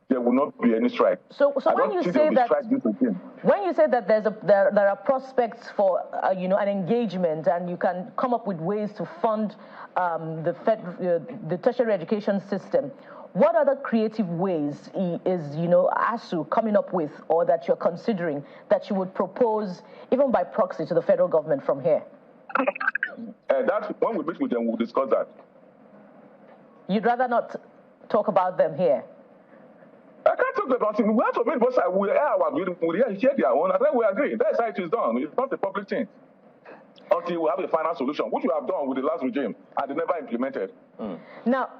there will not be any strike. So when you say that there are prospects for an engagement, and you can come up with ways to fund the tertiary education system, what other creative ways is ASUU coming up with, or that you're considering, that you would propose even by proxy to the federal government from here? When we meet with them, we'll discuss that. You'd rather not talk about them here? I can't talk about it. We have to meet both sides. We hear their own, and then we agree. That's how it is done. It's not a public thing. Until we have a final solution, which we have done with the last regime, and they never implemented. Now,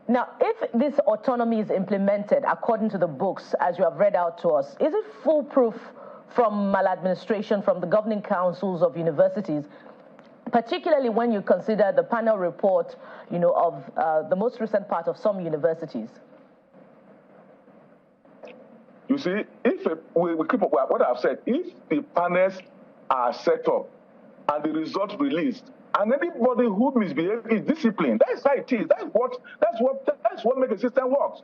Now, if this autonomy is implemented according to the books, as you have read out to us, is it foolproof from maladministration from the governing councils of universities, particularly when you consider the panel report, of the most recent part of some universities? You see, if we keep up what I've said, if the panels are set up and the results released, and anybody who misbehaves is disciplined, that's how it is. That's what makes the system work.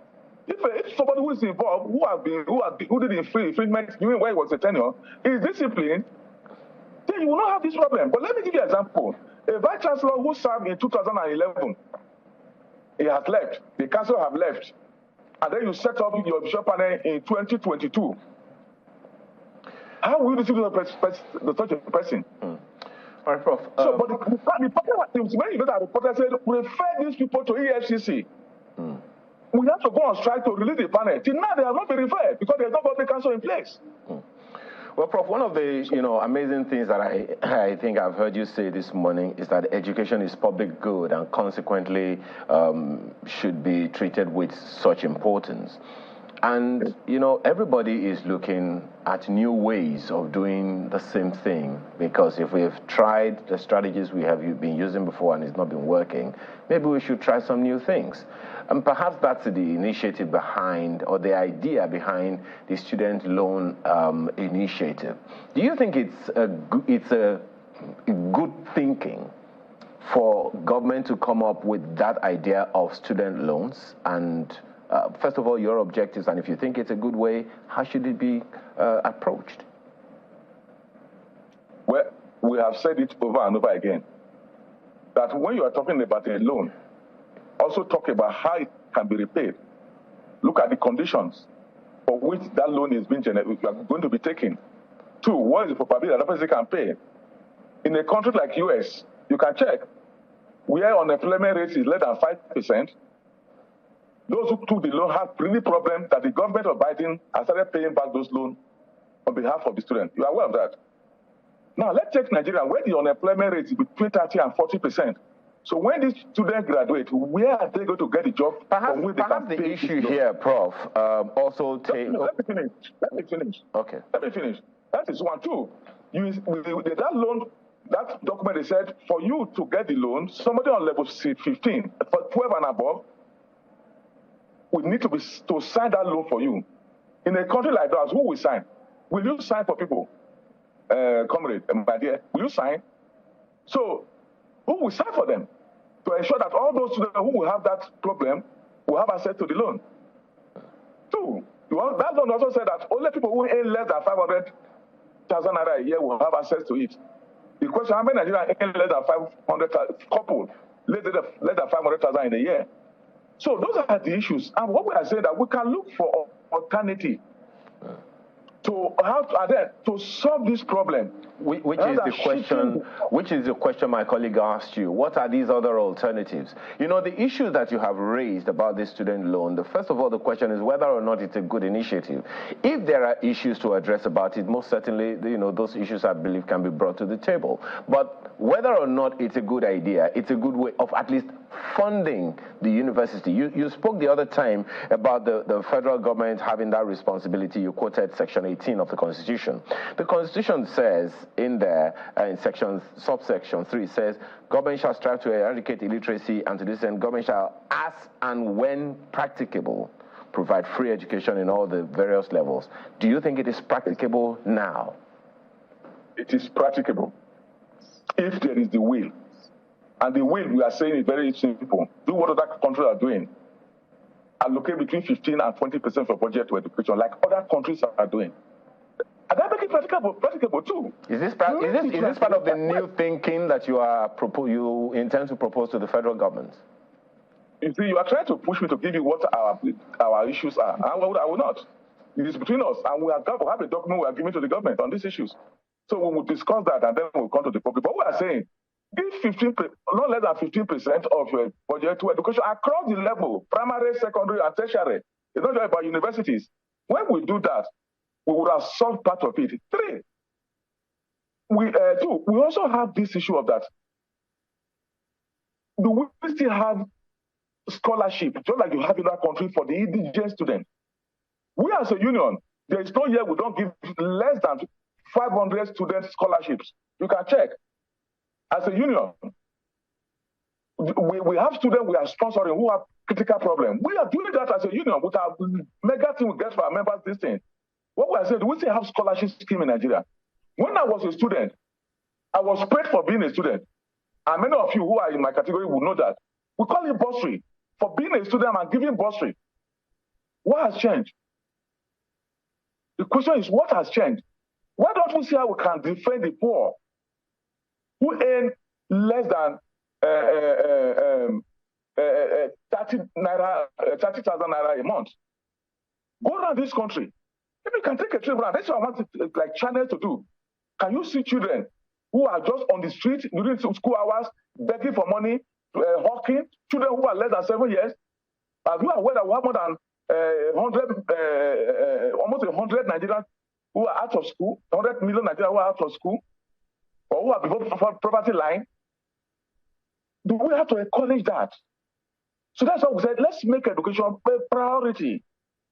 If somebody who is involved, who did infringement during where it was a tenure, is disciplined, then you will not have this problem. But let me give you an example. A vice chancellor who served in 2011, he has left. The council have left. And then you set up your bishop panel in 2022. How will you receive such a person? All right, Prof. But many reporters said, refer these people to EFCC. We have to go on strike to release the panel. Till now, they have not been referred because there's no public council in place. Well, Prof, one of the amazing things that I think I've heard you say this morning is that education is public good and consequently should be treated with such importance. And, everybody is looking at new ways of doing the same thing, because if we've tried the strategies we have been using before and it's not been working, maybe we should try some new things. And perhaps that's the initiative behind, or the idea behind, the student loan initiative. Do you think it's a good thinking for government to come up with that idea of student loans? And first of all, your objectives, and if you think it's a good way, how should it be approached? Well, we have said it over and over again, that when you are talking about a loan, also talk about how it can be repaid. Look at the conditions for which that loan is going to be taken. 2, what is the probability that the person can pay? In a country like US, you can check where unemployment rate is less than 5%. Those who took the loan have really problems that the government of Biden has started paying back those loans on behalf of the student. You are aware of that? Now, let's take Nigeria, where the unemployment rate is between 30 and 40%. So when these students graduate, where are they going to get a job? Perhaps the issue here, Prof, also take... Let me finish. Okay. Let me finish. That is one, too. That loan, that document, they said, for you to get the loan, somebody on level 15, for 12 and above, would need to sign that loan for you. In a country like ours, who will sign? Will you sign for people? Comrade, my dear, will you sign? So, who will sign for them? To ensure that all those students who will have that problem will have access to the loan. 2, that loan also said that only people who earn less than 500,000 naira a year will have access to it. The question, how many Nigerians earn less than 500,000, couple, less than 500,000 in a year? So those are the issues. And what we are saying that we can look for alternative to solve this problem. Which is the question my colleague asked you. What are these other alternatives? The issue that you have raised about this student loan, first of all, the question is whether or not it's a good initiative. If there are issues to address about it, most certainly, those issues, I believe, can be brought to the table. But whether or not it's a good idea, it's a good way of at least funding the university. You spoke the other time about the federal government having that responsibility. You quoted Section 18 of the Constitution. The Constitution says in there, in subsection 3, says, government shall strive to eradicate illiteracy, and to this end, government shall, as and when practicable, provide free education in all the various levels. Do you think it is practicable now? It is practicable if there is the will. And the will, we are saying, is very simple. Do what other countries are doing. Allocate between 15 and 20% of budget to education, like other countries are doing. And that makes it practicable too. Is this part of the new thinking that you intend to propose to the federal government? You see, you are trying to push me to give you what our issues are. I will not. It is between us, and we have a document we are giving to the government on these issues. So we will discuss that, and then we'll come to the public. But we are saying, give not less than 15% of your budget to education across the level, primary, secondary, and tertiary. It's not just about universities. When we do that, we would have solved part of it. 3, we also have this issue of that. Do we still have scholarship, just like you have in that country, for the indigenous students? We as a union, there is no year we don't give less than 500 student scholarships. You can check. As a union, we have students we are sponsoring who have critical problems. We are doing that as a union with our mega team we get for our members this thing. What we are saying, we still have scholarship scheme in Nigeria. When I was a student, I was paid for being a student. And many of you who are in my category will know that. We call it bursary. For being a student and giving bursary. What has changed? The question is, what has changed? Why don't we see how we can defend the poor who earn less than 30,000 naira a month? Go around this country. If you can take a trip around, that's what I want like channels to do. Can you see children who are just on the street during school hours, begging for money, hawking, children who are less than 7 years? As we are aware that we have more than almost 100 Nigerians who are out of school, 100 million Nigerians who are out of school, or who are below poverty line. Do we have to encourage that? So that's why we said, let's make education a priority.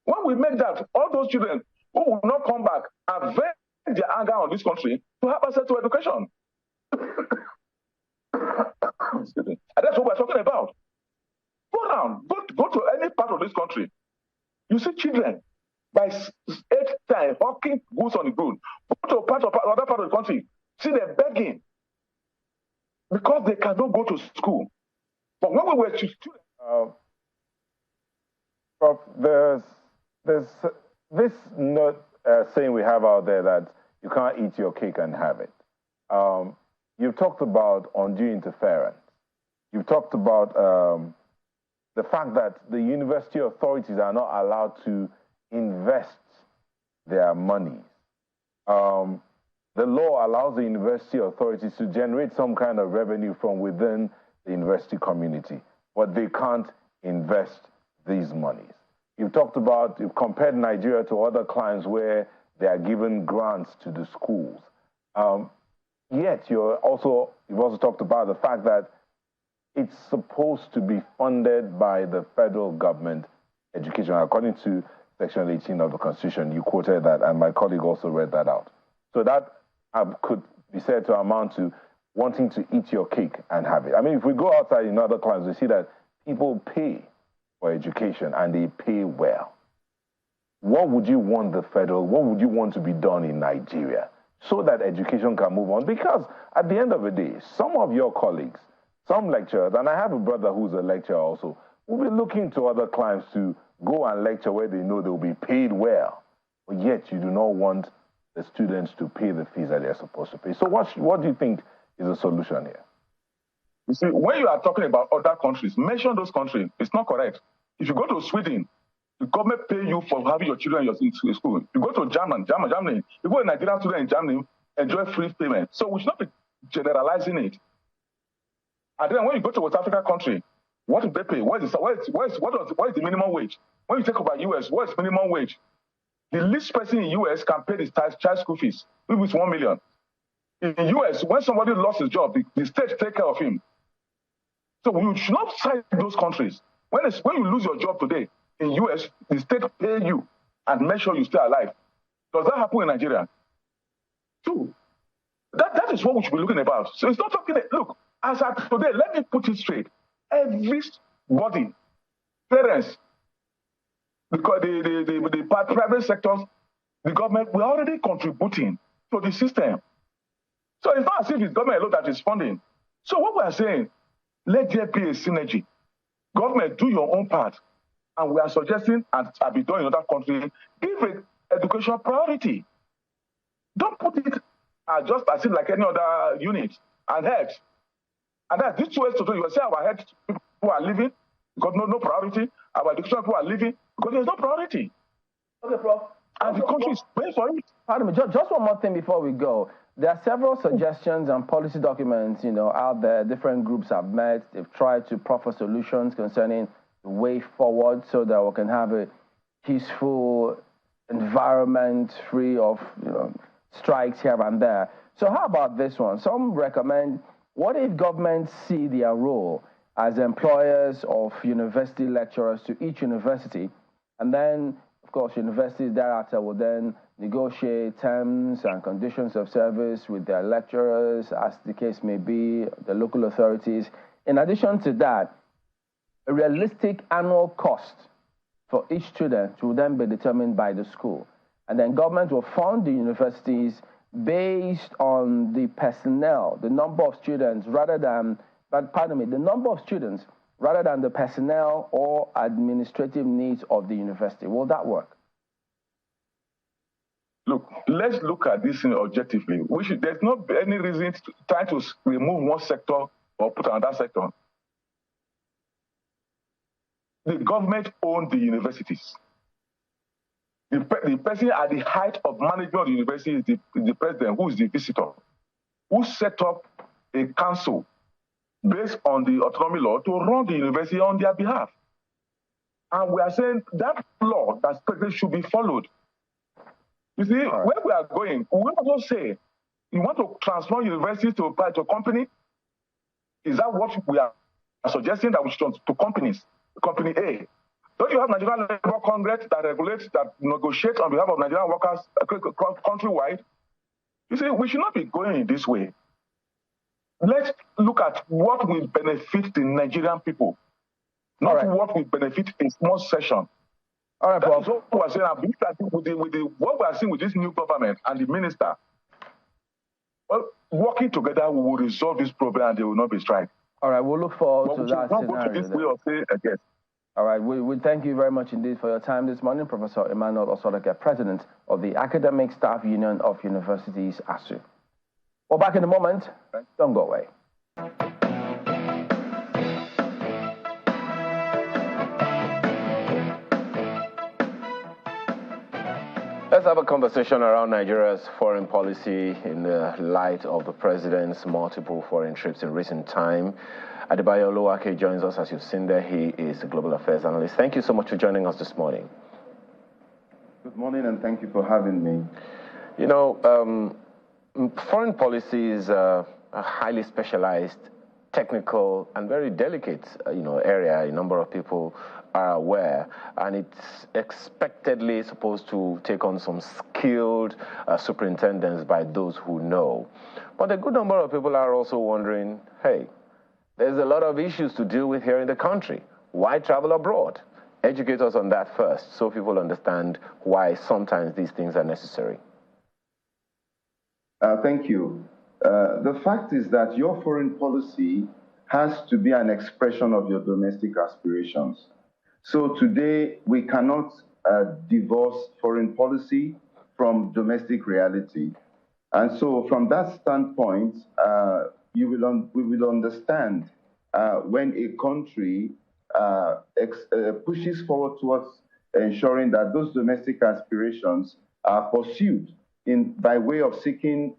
When we make that, all those children who will not come back and vent their anger on this country to have access to education. Excuse me. And that's what we're talking about. Go down, go to any part of this country. You see children by 8 times hawking goods on the road. Go to another part of the country, see them begging because they cannot go to school. But when we were students, Prof, there's this saying we have out there that you can't eat your cake and have it. You've talked about undue interference. You've talked about the fact that the university authorities are not allowed to invest their money. The law allows the university authorities to generate some kind of revenue from within the university community, but they can't invest these monies. You've compared Nigeria to other climes where they are given grants to the schools. Yet you've also talked about the fact that it's supposed to be funded by the federal government education. According to Section 18 of the Constitution, you quoted that, and my colleague also read that out. So that could be said to amount to wanting to eat your cake and have it. I mean, if we go outside in other climes, we see that people pay for education and they pay well. What would you want to be done in Nigeria so that education can move on? Because at the end of the day, some of your colleagues, some lecturers, and I have a brother who's a lecturer also, will be looking to other clients to go and lecture where they know they'll be paid well. But yet you do not want the students to pay the fees that they're supposed to pay. So what do you think is the solution here? You see, when you are talking about other countries, mention those countries. It's not correct. If you go to Sweden, the government pay you for having your children in school. You go to Germany. You go to Nigerian student in Germany, enjoy free payment. So we should not be generalizing it. And then when you go to West African country, what do they pay? What is the minimum wage? When you talk about US, what is minimum wage? The least person in US can pay the child school fees, maybe it's $1 million. In US, when somebody lost his job, the state take care of him. So we should not cite those countries. When you lose your job today in US, the state pay you and make sure you stay alive. Does that happen in Nigeria? Two. That is what we should be looking about. So it's not talking. Look, as at today, let me put it straight. Everybody, parents, because the private sectors, the government, we're already contributing to the system. So it's not as if it's government alone that is funding. So what we are saying, let there be a synergy. Government, do your own part. And we are suggesting, and have been done in other countries, give it education priority. Don't put it just as if like any other unit and heads. And that's this two ways to do. You will say our heads people are leaving because no priority. Our education people are leaving because there's no priority. Okay, Prof. And the country is paying for it. Pardon me, just one more thing before we go. There are several suggestions and policy documents, out there. Different groups have met. They've tried to proffer solutions concerning the way forward so that we can have a peaceful environment free of, strikes here and there. So how about this one? Some recommend, what if governments see their role as employers of university lecturers to each university, and then, of course, universities thereafter will then negotiate terms and conditions of service with their lecturers, as the case may be, the local authorities. In addition to that, a realistic annual cost for each student will then be determined by the school. And then government will fund the universities based on the personnel, the number of students, the number of students rather than the personnel or administrative needs of the university. Will that work? Look, let's look at this objectively. There's not any reason to try to remove one sector or put another sector. The government owns the universities. The person at the height of management of the university is the president, who is the visitor, who set up a council based on the autonomy law to run the university on their behalf. And we are saying that law, that should be followed. You see, where we are going, we also say, you want to transform universities to a company? Is that what we are suggesting, that we should to companies? Company A. Don't you have Nigerian Labour Congress that regulates, that negotiates on behalf of Nigerian workers countrywide? You see, we should not be going in this way. Let's look at what will benefit the Nigerian people, not what will benefit a small section. All right, That's what we're saying. I believe that what we are seeing with this new government and the minister, well, working together, we will resolve this problem and there will not be strike. All right, we'll look forward to that scenario. Go to this way of saying again. All right, we thank you very much indeed for your time this morning, Professor Emmanuel Osodeke, President of the Academic Staff Union of Universities, ASUU. We're back in a moment. Don't go away. Let's have a conversation around Nigeria's foreign policy in the light of the president's multiple foreign trips in recent time. Adebayo Oluwake joins us, as you've seen there. He is a global affairs analyst. Thank you so much for joining us this morning. Good morning, and thank you for having me. Foreign policy is a highly specialized, technical, and very delicate, area. A number of people are aware, and it's expectedly supposed to take on some skilled superintendents by those who know. But a good number of people are also wondering, hey, there's a lot of issues to deal with here in the country. Why travel abroad? Educate us on that first, so people understand why sometimes these things are necessary. Thank you. The fact is that your foreign policy has to be an expression of your domestic aspirations. So today, we cannot divorce foreign policy from domestic reality. And so from that standpoint, we will understand when a country pushes forward towards ensuring that those domestic aspirations are pursued by way of seeking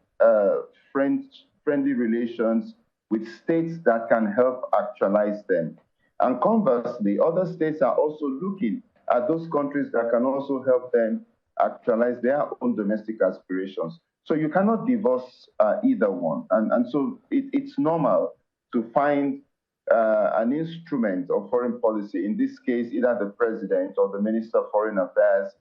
friendly relations with states that can help actualize them. And conversely, other states are also looking at those countries that can also help them actualize their own domestic aspirations. So you cannot divorce either one. And so it's normal to find an instrument of foreign policy, in this case, either the president or the Minister of Foreign Affairs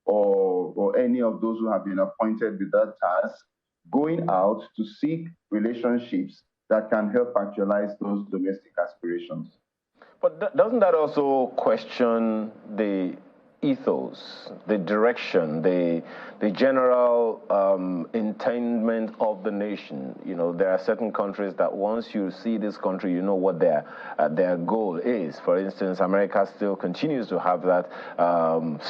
or any of those who have been appointed with that task, going out to seek relationships that can help actualize those domestic aspirations. But doesn't that also question the ethos, the direction, the general intent of the nation. You know, there are certain countries that once you see this country, you know what their goal is. For instance, America still continues to have that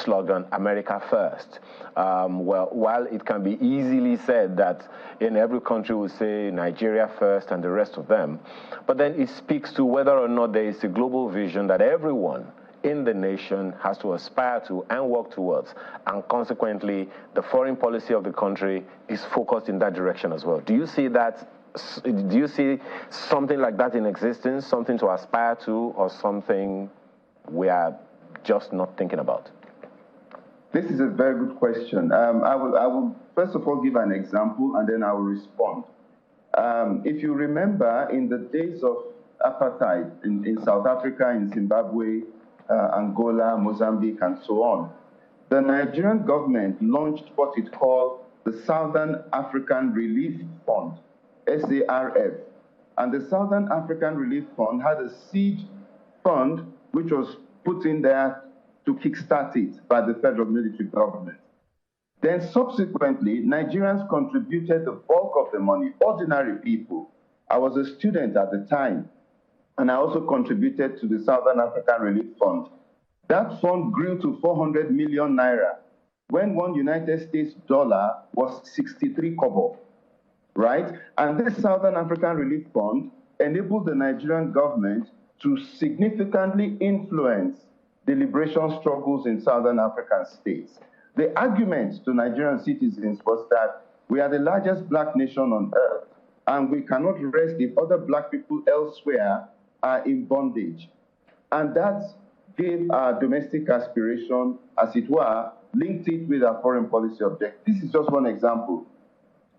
slogan, America First. Well, while it can be easily said that in every country we say Nigeria first and the rest of them, but then it speaks to whether or not there is a global vision that everyone in the nation has to aspire to and work towards, and consequently the foreign policy of the country is focused in that direction as well. Do you see that? Do you see something like that in existence, something to aspire to, or something we are just not thinking about? This is a very good question. I will first of all give an example and then I will respond. If you remember, in the days of apartheid in South Africa, in Zimbabwe, Angola, Mozambique, and so on, the Nigerian government launched what it called the Southern African Relief Fund, SARF. And the Southern African Relief Fund had a seed fund which was put in there to kickstart it by the federal military government. Then subsequently, Nigerians contributed the bulk of the money, ordinary people. I was a student at the time, and I also contributed to the Southern African Relief Fund. That fund grew to 400 million naira when one United States dollar was 63 kobo, right? And this Southern African Relief Fund enabled the Nigerian government to significantly influence the liberation struggles in Southern African states. The argument to Nigerian citizens was that we are the largest black nation on earth, and we cannot rest if other black people elsewhere are in bondage. And that gave our domestic aspiration, as it were, linked it with our foreign policy objective. This is just one example.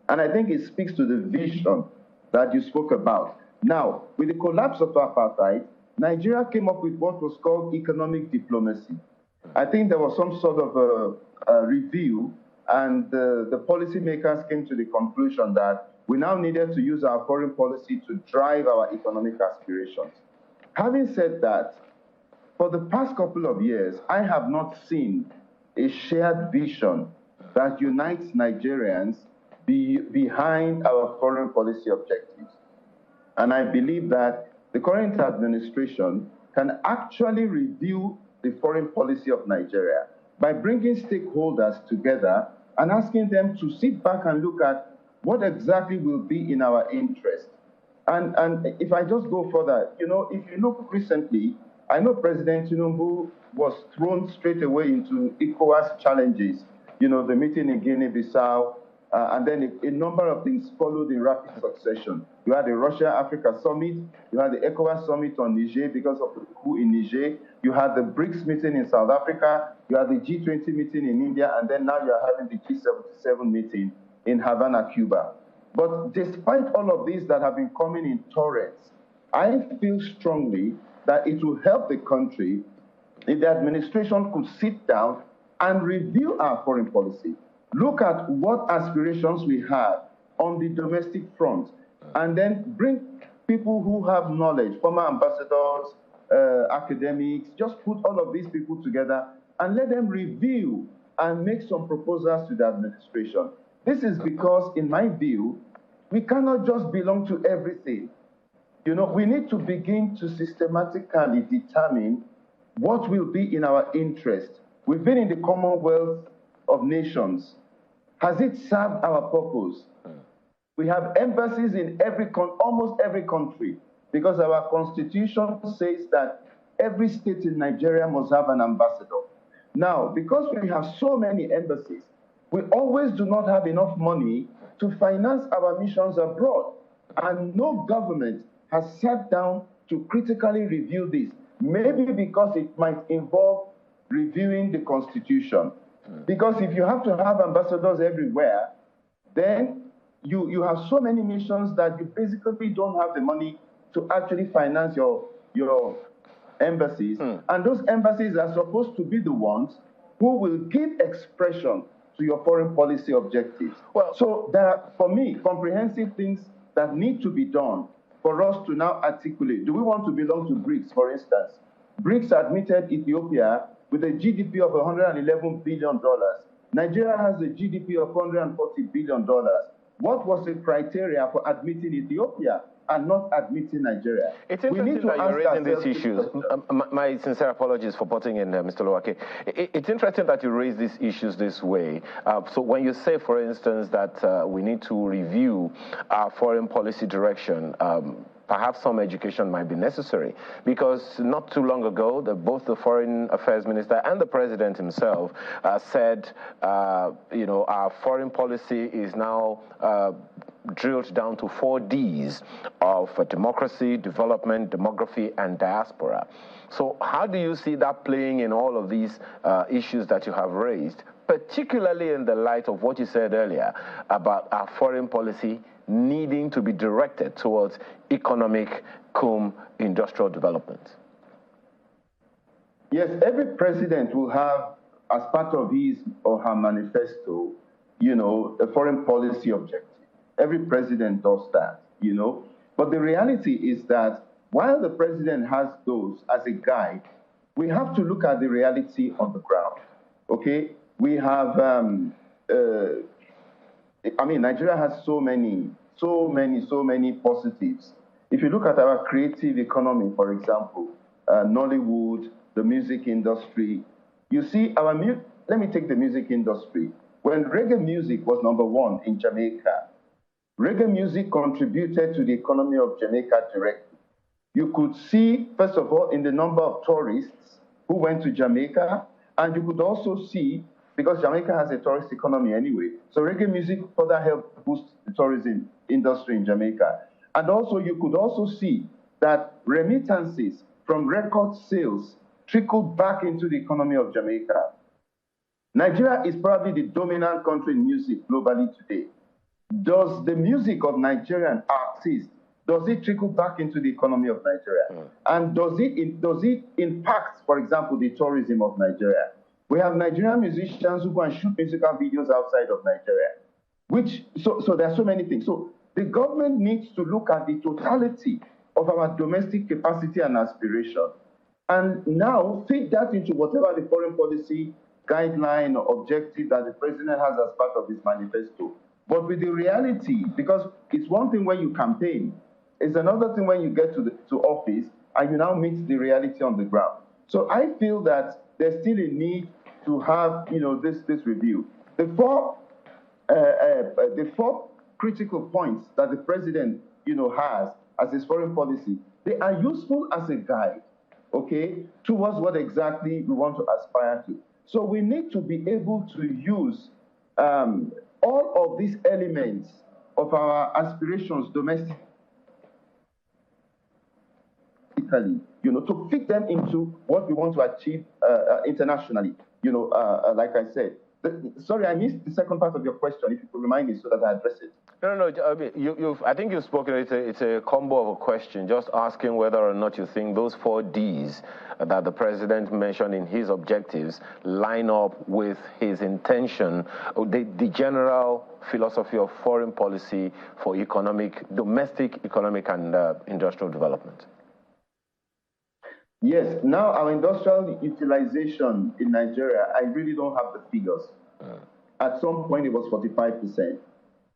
And I think it speaks to the vision that you spoke about. Now, with the collapse of apartheid, Nigeria came up with what was called economic diplomacy. I think there was some sort of a review, and the policymakers came to the conclusion that we now needed to use our foreign policy to drive our economic aspirations. Having said that, for the past couple of years, I have not seen a shared vision that unites Nigerians behind our foreign policy objectives. And I believe that the current administration can actually review the foreign policy of Nigeria by bringing stakeholders together and asking them to sit back and look at what exactly will be in our interest. And if I just go further, you know, if you look recently, I know President Tinubu was thrown straight away into ECOWAS challenges, you know, the meeting in Guinea-Bissau, and then a number of things followed in rapid succession. You had the Russia-Africa summit, you had the ECOWAS summit on Niger because of the coup in Niger, you had the BRICS meeting in South Africa, you had the G20 meeting in India, and then now you're having the G77 meeting in Havana, Cuba. But despite all of these that have been coming in torrents, I feel strongly that it will help the country if the administration could sit down and review our foreign policy. Look at what aspirations we have on the domestic front, and then bring people who have knowledge, former ambassadors, academics, just put all of these people together and let them review and make some proposals to the administration. This is because, in my view, we cannot just belong to everything. You know, we need to begin to systematically determine what will be in our interest. We've been in the Commonwealth of Nations. Has it served our purpose? We have embassies in almost every country, because our constitution says that every state in Nigeria must have an ambassador. Now, because we have so many embassies, we always do not have enough money to finance our missions abroad. And no government has sat down to critically review this, maybe because it might involve reviewing the constitution. Because if you have to have ambassadors everywhere, then you have so many missions that you basically don't have the money to actually finance your embassies. And those embassies are supposed to be the ones who will give expression to your foreign policy objectives. Well, so there are, for me, comprehensive things that need to be done for us to now articulate. Do we want to belong to BRICS, for instance? BRICS admitted Ethiopia with a GDP of $111 billion. Nigeria has a GDP of $140 billion. What was the criteria for admitting Ethiopia and not admitting Nigeria? It's interesting that you're raising these issues. My sincere apologies for putting in Mr. Lowake. It's interesting that you raise these issues this way. So when you say, for instance, that we need to review our foreign policy direction, perhaps some education might be necessary, because not too long ago, both the Foreign Affairs Minister and the President himself said, our foreign policy is now drilled down to 4 Ds of democracy, development, demography, and diaspora. So how do you see that playing in all of these issues that you have raised, particularly in the light of what you said earlier about our foreign policy needing to be directed towards economic, industrial development? Yes, every president will have, as part of his or her manifesto, a foreign policy objective. Every president does that, But the reality is that while the president has those as a guide, we have to look at the reality on the ground, okay? We have, Nigeria has so many positives. If you look at our creative economy, for example, Nollywood, the music industry, you see let me take the music industry. When reggae music was #1 in Jamaica, reggae music contributed to the economy of Jamaica directly. You could see, first of all, in the number of tourists who went to Jamaica, and you could also see, because Jamaica has a tourist economy anyway, so reggae music further helped boost the tourism industry in Jamaica. And also, you could also see that remittances from record sales trickled back into the economy of Jamaica. Nigeria is probably the dominant country in music globally today. Does the music of Nigerian artists, does it trickle back into the economy of Nigeria? And does it impact, for example, the tourism of Nigeria? We have Nigerian musicians who go and shoot musical videos outside of Nigeria, so there are so many things. So the government needs to look at the totality of our domestic capacity and aspiration, and now feed that into whatever the foreign policy guideline or objective that the president has as part of his manifesto. But with the reality, because it's one thing when you campaign, it's another thing when you get to office and you now meet the reality on the ground. So I feel that there's still a need to have, this review. The four critical points that the president, has as his foreign policy, they are useful as a guide, okay, towards what exactly we want to aspire to. So we need to be able to use all of these elements of our aspirations domestically, to fit them into what we want to achieve internationally, like I said. Sorry, I missed the second part of your question. If you could remind me so that I address it. No. I think you've spoken. It's a combo of a question, just asking whether or not you think those 4 Ds that the president mentioned in his objectives line up with his intention, the general philosophy of foreign policy for domestic economic and industrial development. Yes, now our industrial utilization in Nigeria, I really don't have the figures. At some point it was 45%.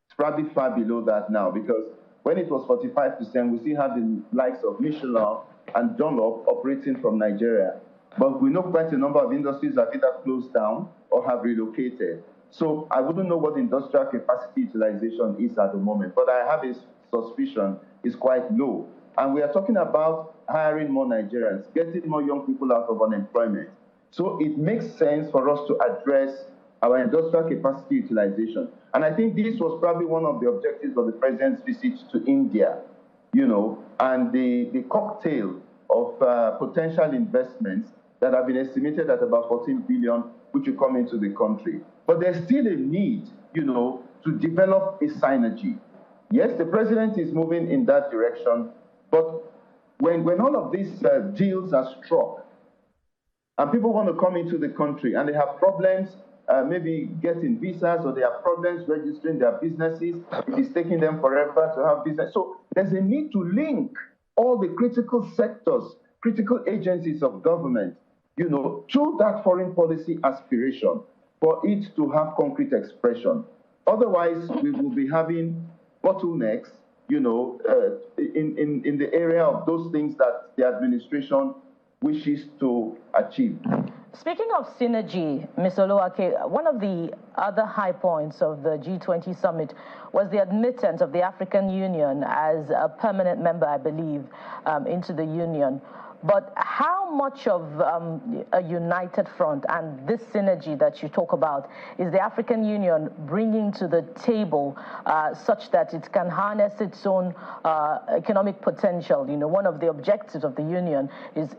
It's probably far below that now, because when it was 45%, we still have the likes of Michelin and Dunlop operating from Nigeria. But we know quite a number of industries have either closed down or have relocated. So I wouldn't know what industrial capacity utilization is at the moment, but I have a suspicion it's quite low. And we are talking about hiring more Nigerians, getting more young people out of unemployment. So it makes sense for us to address our industrial capacity utilization. And I think this was probably one of the objectives of the president's visit to India, and the cocktail of potential investments that have been estimated at about 14 billion, which will come into the country. But there's still a need, to develop a synergy. Yes, the president is moving in that direction, but when all of these deals are struck and people want to come into the country and they have problems maybe getting visas, or they have problems registering their businesses, it is taking them forever to have business. So there's a need to link all the critical sectors, critical agencies of government through that foreign policy aspiration for it to have concrete expression. Otherwise, we will be having bottlenecks, in the area of those things that the administration wishes to achieve. Speaking of synergy, Ms. Oluwake, one of the other high points of the G20 summit was the admittance of the African Union as a permanent member, I believe, into the Union. But how much of a united front and this synergy that you talk about is the African Union bringing to the table such that it can harness its own economic potential? One of the objectives of the Union is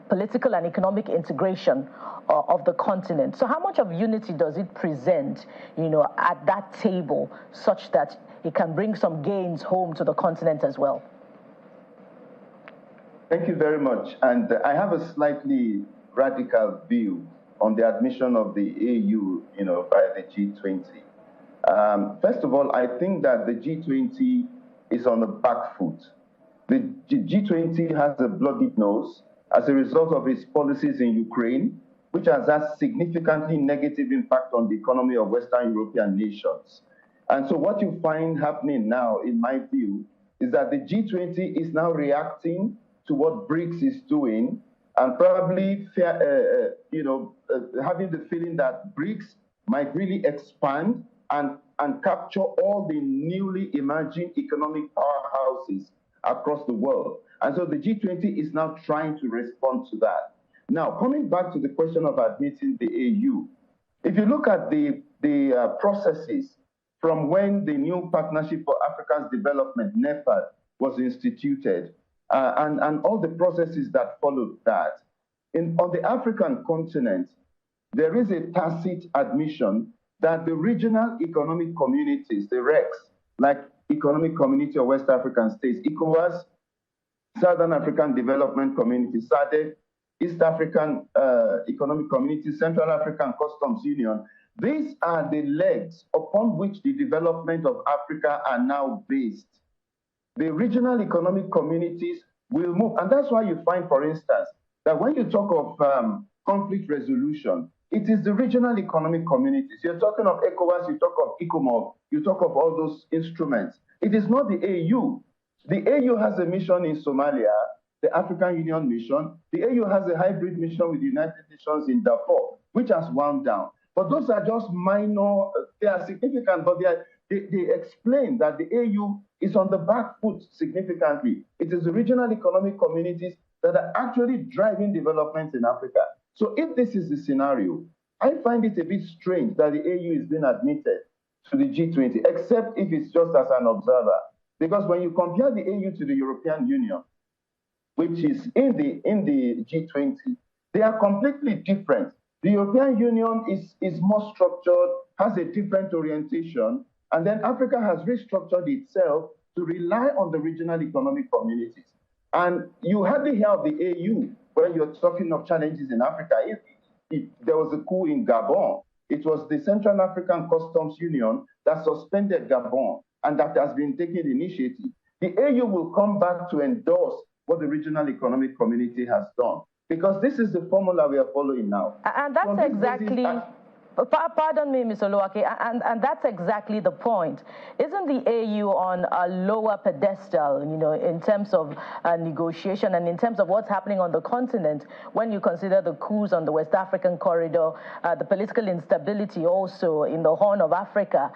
political and economic integration of the continent. So how much of unity does it present, at that table such that it can bring some gains home to the continent as well? Thank you very much. And I have a slightly radical view on the admission of the AU, by the G20. First of all, I think that the G20 is on the back foot. The G20 has a bloody nose as a result of its policies in Ukraine, which has had significantly negative impact on the economy of Western European nations. And so what you find happening now, in my view, is that the G20 is now reacting to what BRICS is doing, and probably having the feeling that BRICS might really expand and capture all the newly emerging economic powerhouses across the world. And so the G20 is now trying to respond to that. Now, coming back to the question of admitting the AU, if you look at the processes from when the new Partnership for Africa's Development, NEPAD, was instituted, and all the processes that followed that. On the African continent, there is a tacit admission that the regional economic communities, the RECs, like Economic Community of West African States, ECOWAS, Southern African Development Community, SADC, East African Economic Community, Central African Customs Union, these are the legs upon which the development of Africa are now based. The regional economic communities will move. And that's why you find, for instance, that when you talk of conflict resolution, it is the regional economic communities. You're talking of ECOWAS, you talk of ECOMOG, you talk of all those instruments. It is not the AU. The AU has a mission in Somalia, the African Union mission. The AU has a hybrid mission with the United Nations in Darfur, which has wound down. But those are just minor, they are significant, but they explain that the AU is on the back foot significantly. It is the regional economic communities that are actually driving development in Africa. So if this is the scenario, I find it a bit strange that the AU is being admitted to the G20, except if it's just as an observer. Because when you compare the AU to the European Union, which is in the G20, they are completely different. The European Union is more structured, has a different orientation, and then Africa has restructured itself to rely on the regional economic communities. And you hardly hear of the AU when you're talking of challenges in Africa. If there was a coup in Gabon, it was the Central African Customs Union that suspended Gabon, and that has been taking the initiative. The AU will come back to endorse what the regional economic community has done, because this is the formula we are following now. And that's exactly... Pardon me, Mr. Oluwake, and that's exactly the point. Isn't the AU on a lower pedestal, in terms of negotiation and in terms of what's happening on the continent when you consider the coups on the West African corridor, the political instability also in the Horn of Africa,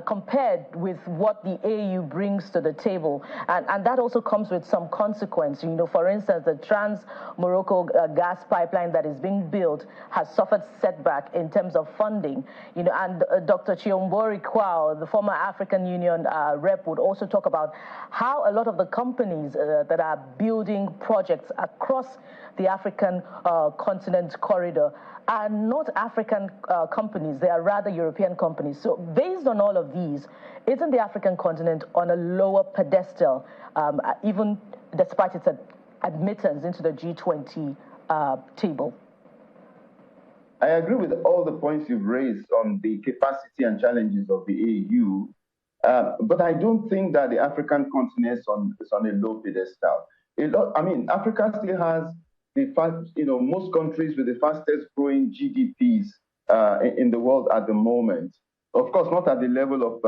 compared with what the AU brings to the table? And that also comes with some consequence. For instance, the Trans-Morocco gas pipeline that is being built has suffered setback in terms of funding, and Dr. Chiombori Kwao, the former African Union rep, would also talk about how a lot of the companies that are building projects across the African continent corridor are not African companies, they are rather European companies. So based on all of these, isn't the African continent on a lower pedestal, even despite its admittance into the G20 table? I agree with all the points you've raised on the capacity and challenges of the AU, but I don't think that the African continent is on a low pedestal. Africa still has most countries with the fastest growing GDPs in the world at the moment. Of course, not at the level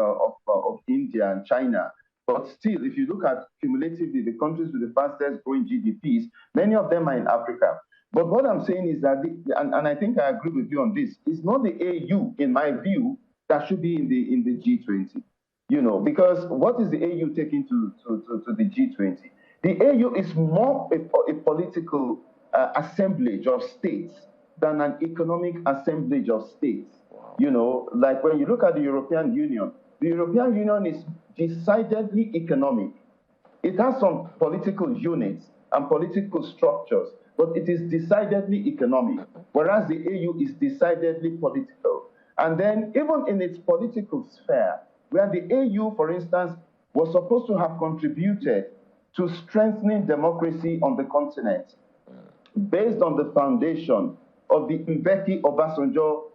of India and China, but still, if you look at cumulatively the countries with the fastest growing GDPs, many of them are in Africa. But what I'm saying is that, and I think I agree with you on this, it's not the AU, in my view, that should be in the G20. Because what is the AU taking to the G20? The AU is more a political assemblage of states than an economic assemblage of states. Like when you look at the European Union is decidedly economic. It has some political units and political structures, but it is decidedly economic, whereas the AU is decidedly political. And then even in its political sphere, where the AU, for instance, was supposed to have contributed to strengthening democracy on the continent, based on the foundation of the Mbeki Obasanjo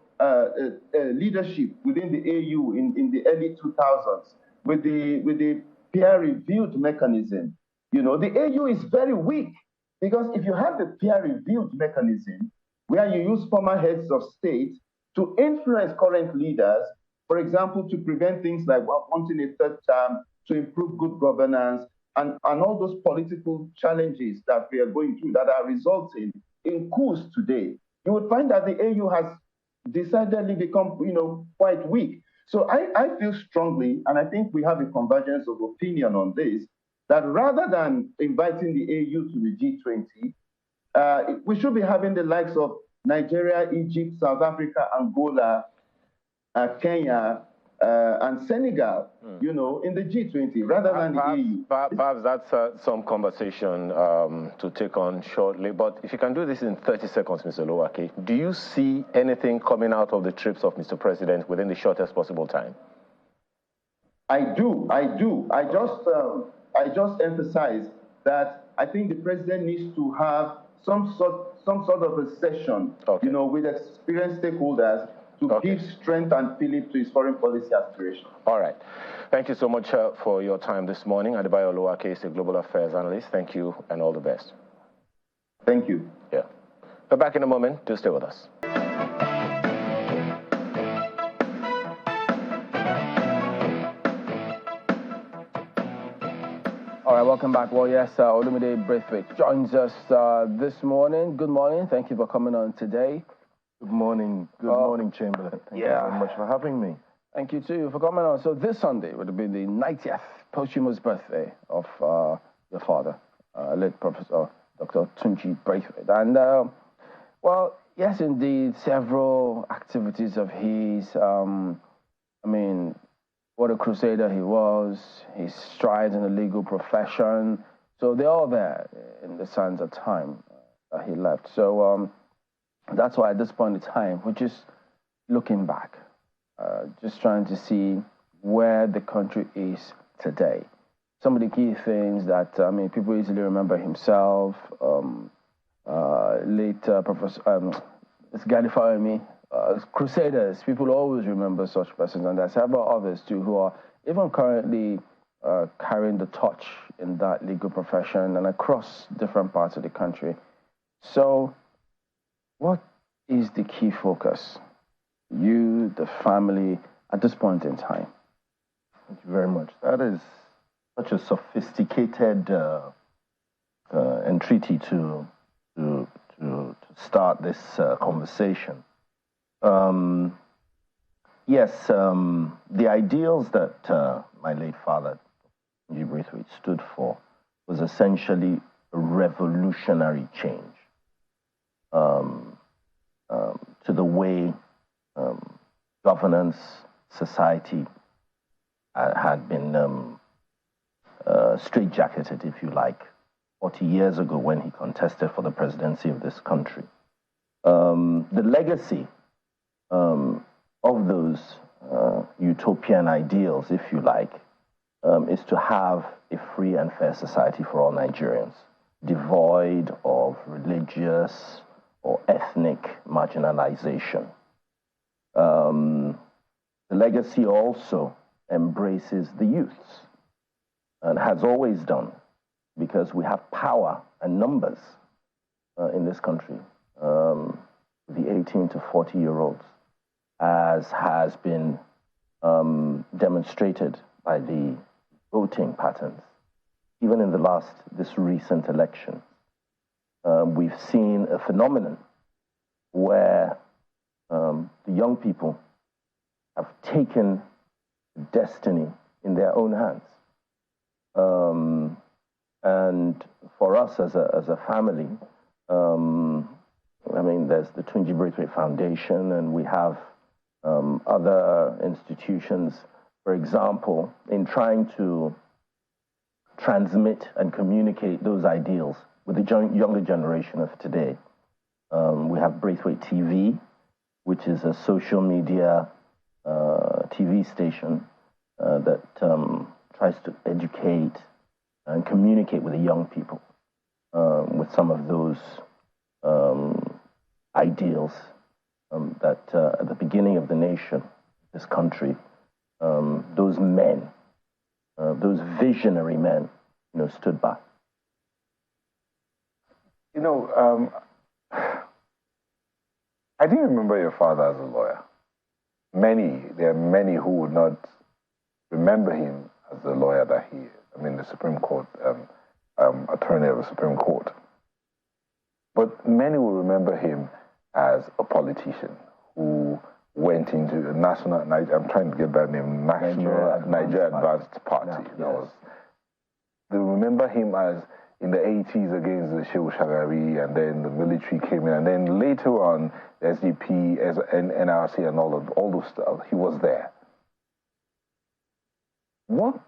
leadership within the AU in the early 2000s, with the peer-reviewed mechanism. The AU is very weak, because if you have the peer-reviewed mechanism, where you use former heads of state to influence current leaders, for example, to prevent things like wanting a third term, to improve good governance, and all those political challenges that we are going through that are resulting in coups today, you would find that the AU has decidedly become, quite weak. So I feel strongly, and I think we have a convergence of opinion on this, that rather than inviting the AU to the G20, we should be having the likes of Nigeria, Egypt, South Africa, Angola, Kenya, and Senegal, in the G20, rather than the EU. Perhaps that's some conversation to take on shortly. But if you can do this in 30 seconds, Mr. Oluwake, do you see anything coming out of the trips of Mr. President within the shortest possible time? I do. I just emphasize that I think the president needs to have some sort of a session, with experienced stakeholders, to give strength and fillip to his foreign policy aspirations. All right. Thank you so much for your time this morning. Adebayo Oluwake is a global affairs analyst. Thank you and all the best. Thank you. Yeah. We're back in a moment. Do stay with us. All right, welcome back. Well, yes, Olumide Braithwaite joins us this morning. Good morning. Thank you for coming on today. Good morning. Good morning, Chamberlain. Thank you very much for having me. Thank you, too, for coming on. So this Sunday would be the 90th posthumous birthday of your father, late Professor Dr. Tunji Braithwaite. And, well, yes, indeed, several activities of his, what a crusader he was, his strides in the legal profession. So they're all there in the sands of time that he left. So that's why at this point in time, we're just looking back, just trying to see where the country is today. Some of the key things that, people easily remember himself, late Professor, it's Gadi Fawemi, crusaders. People always remember such persons, and there's several others too who are even currently carrying the torch in that legal profession and across different parts of the country. So what is the key focus? You, the family, at this point in time? Thank you very much. That is such a sophisticated entreaty to start this conversation. Yes, the ideals that my late father, Tunji Braithwaite, stood for was essentially a revolutionary change to the way governance, society had been straitjacketed, if you like, 40 years ago when he contested for the presidency of this country. The legacy of those utopian ideals, if you like, is to have a free and fair society for all Nigerians, devoid of religious or ethnic marginalization. The legacy also embraces the youths, and has always done, because we have power and numbers in this country, the 18 to 40-year-olds, as has been demonstrated by the voting patterns. Even in this recent election, we've seen a phenomenon where the young people have taken destiny in their own hands. And for us as a family, I mean, there's the Tunji Braithwaite Foundation, and we have other institutions, for example, in trying to transmit and communicate those ideals with the younger generation of today. We have Braithwaite TV, which is a social media TV station that tries to educate and communicate with the young people with some of those ideals that at the beginning of the nation, this country, those men, those visionary men, stood by. I didn't remember your father as a lawyer. There are many who would not remember him as the lawyer that he is. I mean, the Supreme Court, attorney of the Supreme Court. But many will remember him as a politician who went into the national, I'm trying to get that name, Niger Advanced Party. Yes. They remember him as in the 80s against the Shehu Shagari, and then the military came in, and then later on, the SDP, NRC, and all those stuff, he was there. What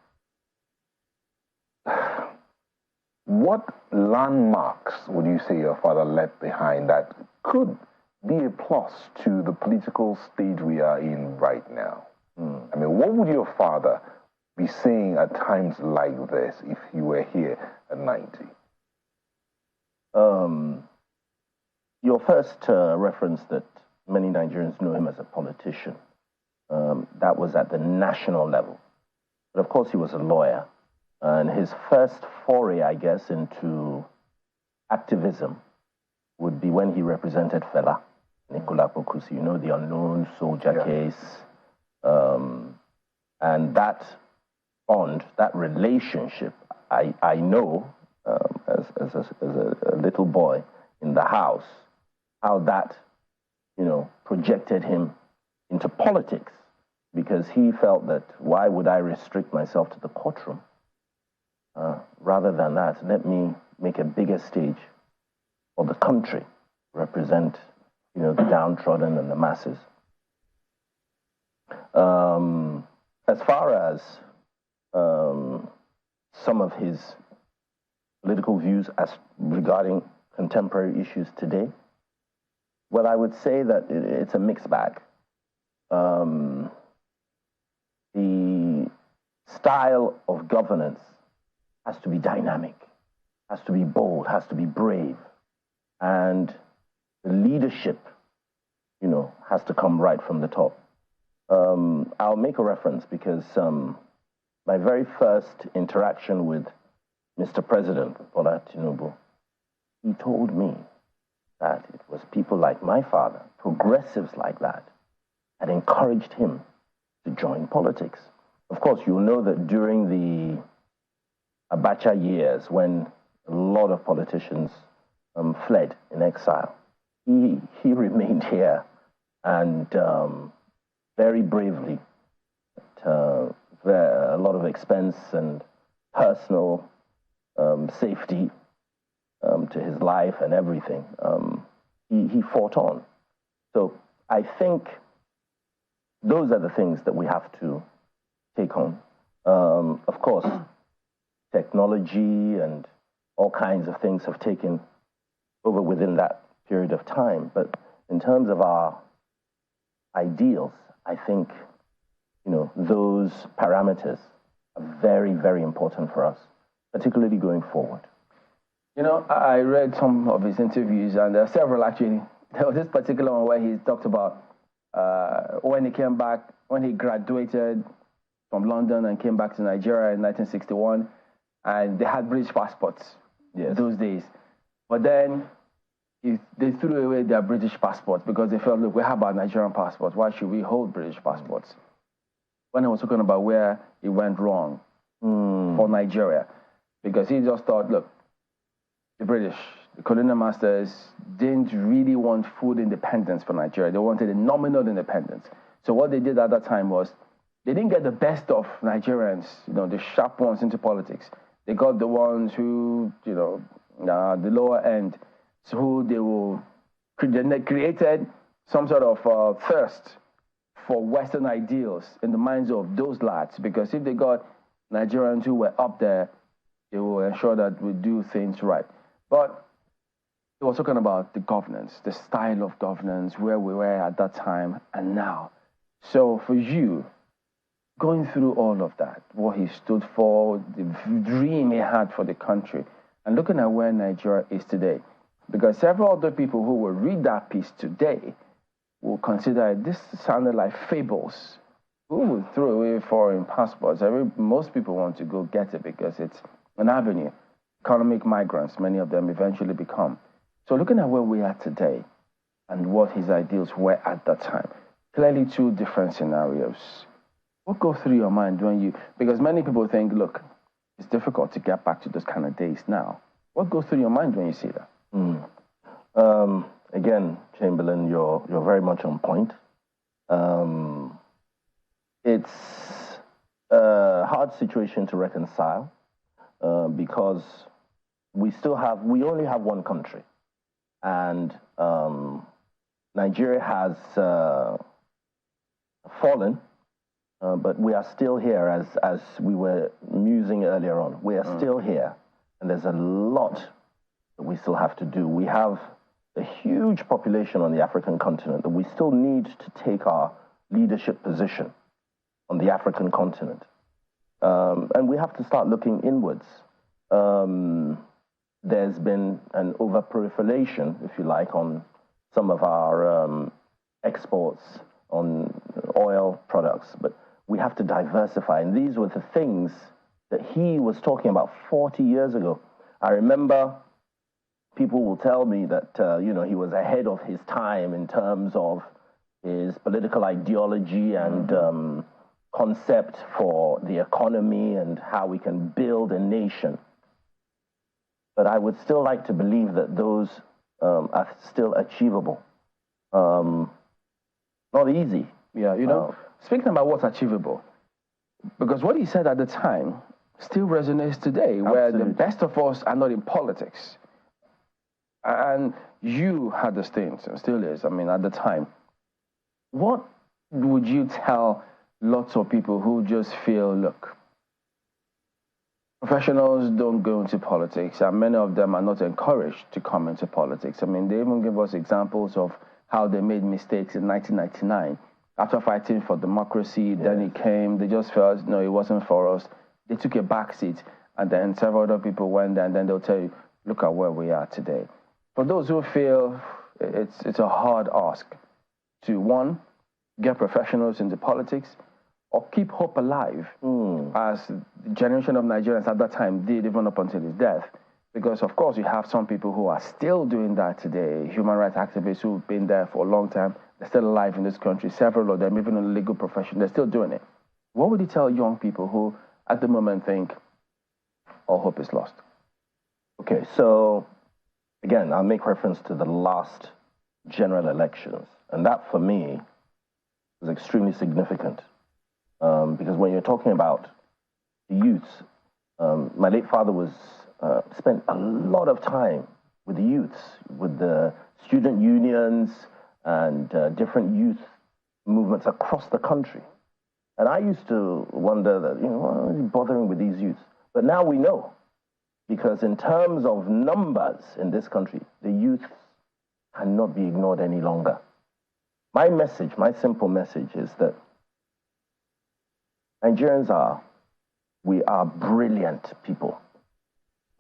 landmarks would you say your father left behind that could be a plus to the political stage we are in right now? I mean, what would your father be saying at times like this if he were here at 90? Your first reference that many Nigerians know him as a politician, that was at the national level. But of course, he was a lawyer. And his first foray, I guess, into activism would be when he represented Fela, Nicola Pokusi, the unknown soldier case. And that bond, that relationship, I know as a little boy in the house, how that, projected him into politics, because he felt that why would I restrict myself to the courtroom? Rather than that, let me make a bigger stage for the country, represent, the downtrodden and the masses. As far as some of his political views as regarding contemporary issues today, well, I would say that it's a mixed bag. The style of governance has to be dynamic, has to be bold, has to be brave. And the leadership, has to come right from the top. I'll make a reference because my very first interaction with Mr. President Bola Tinubu, he told me that it was people like my father, progressives like that, had encouraged him to join politics. Of course, you'll know that during the Abacha years, when a lot of politicians fled in exile, he remained here and very bravely, at a lot of expense and personal safety to his life and everything, he fought on. So I think those are the things that we have to take on. Of course, technology and all kinds of things have taken over within that period of time. But in terms of our ideals, I think, those parameters are very, very important for us, particularly going forward. I read some of his interviews, and there are several actually. There was this particular one where he talked about when he came back, when he graduated from London and came back to Nigeria in 1961, and they had British passports those days. But then they threw away their British passports because they felt, look, we have our Nigerian passports. Why should we hold British passports? When I was talking about where it went wrong for Nigeria, because he just thought, look, the British, the colonial masters didn't really want full independence for Nigeria. They wanted a nominal independence. So what they did at that time was they didn't get the best of Nigerians, the sharp ones into politics. They got the ones who, the lower end, so who they created some sort of thirst for Western ideals in the minds of those lads, because if they got Nigerians who were up there, they will ensure that we do things right. But he was talking about the governance, the style of governance, where we were at that time and now. So for you, going through all of that, what he stood for, the dream he had for the country, and looking at where Nigeria is today, because several other people who will read that piece today will consider this sounded like fables. Who would throw away foreign passports? Most people want to go get it because it's an avenue. Economic migrants, many of them eventually become. So looking at where we are today and what his ideals were at that time, clearly two different scenarios. What goes through your mind because many people think, look, it's difficult to get back to those kind of days now. What goes through your mind when you see that? Again, Chamberlain, you're very much on point. It's a hard situation to reconcile because we only have one country, and Nigeria has fallen, but we are still here, as we were musing earlier on. We are still here, and there's a lot that we still have to do. We have a huge population on the African continent that we still need to take our leadership position on the African continent. And we have to start looking inwards. There's been an over-proliferation, if you like, on some of our exports on oil products, but we have to diversify. And these were the things that he was talking about 40 years ago. I remember people will tell me that, he was ahead of his time in terms of his political ideology and concept for the economy and how we can build a nation. But I would still like to believe that those are still achievable. Not easy. Yeah, speaking about what's achievable, because what he said at the time still resonates today, where the best of us are not in politics. And you had the stint, and still is, at the time. What would you tell lots of people who just feel, look, professionals don't go into politics, and many of them are not encouraged to come into politics. They even give us examples of how they made mistakes in 1999. After fighting for democracy, then it came, they just felt, no, it wasn't for us. They took a back seat, and then several other people went there, and then they'll tell you, look at where we are today. For those who feel it's a hard ask to, one, get professionals into politics, or keep hope alive, as the generation of Nigerians at that time did, even up until his death. Because, of course, you have some people who are still doing that today, human rights activists who've been there for a long time. They're still alive in this country, several of them, even in the legal profession, they're still doing it. What would you tell young people who, at the moment, think all hope is lost? Okay, so, again, I'll make reference to the last general elections. And that, for me, was extremely significant. Because when you're talking about the youths, my late father spent a lot of time with the youths, with the student unions and different youth movements across the country. And I used to wonder that, why is he bothering with these youths? But now we know, because in terms of numbers in this country, the youth cannot be ignored any longer. My message, my simple message is that Nigerians we are brilliant people,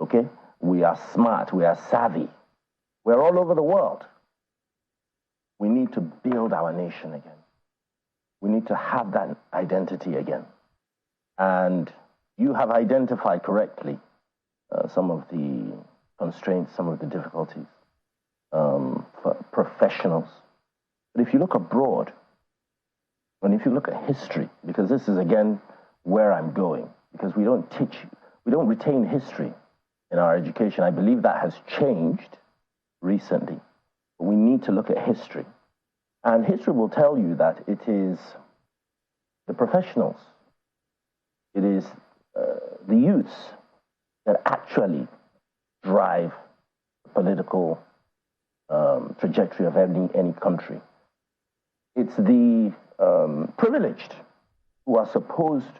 okay? We are smart, we are savvy. We're all over the world. We need to build our nation again. We need to have that identity again. And you have identified correctly some of the constraints, some of the difficulties. for professionals. But if you look abroad, and if you look at history, because this is again where I'm going, because we don't retain history in our education. I believe that has changed recently, but we need to look at history. And history will tell you that it is the professionals, it is the youths that actually drive the political trajectory of any country. It's the privileged who are supposed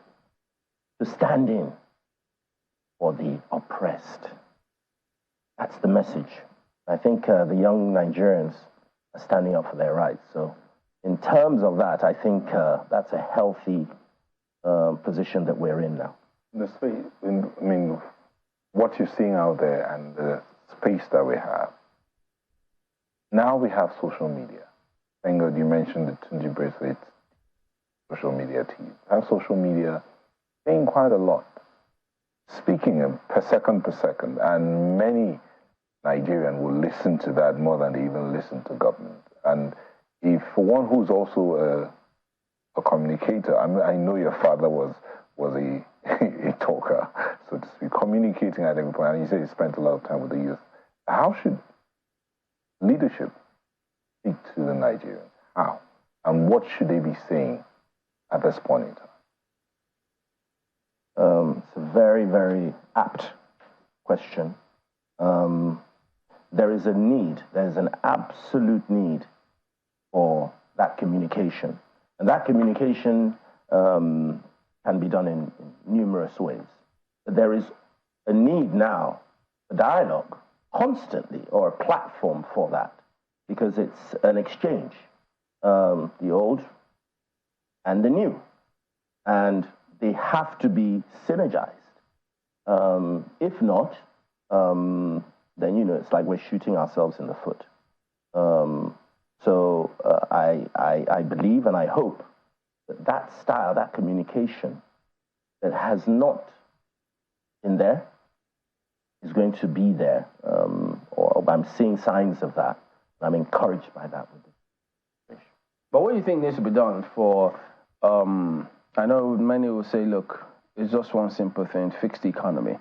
to stand in for the oppressed. That's the message. I think the young Nigerians are standing up for their rights. So in terms of that, I think that's a healthy position that we're in now. I mean, what you're seeing out there and the space that we have. Now we have social media. Thank God you mentioned the Tunji Braithwaite social media team. We have social media saying quite a lot, speaking per second, and many Nigerians will listen to that more than they even listen to government. And if for one who's also a communicator, I know your father was a talker, so to speak, communicating at every point. And you say you spent a lot of time with the youth. How should leadership speak to the Nigerians? How? And what should they be saying at this point in time? It's a very, very apt question. There is a need, there is an absolute need for that communication. And that communication can be done in numerous ways. But there is a need now, a dialogue, constantly, or a platform for that, because it's an exchange, the old and the new. And they have to be synergized. If not, then, it's like we're shooting ourselves in the foot. So I believe and I hope that style, that communication that has not been there is going to be there. Or I'm seeing signs of that. I'm encouraged by that. But what do you think needs to be done for, I know many will say, look, it's just one simple thing, fix the economy.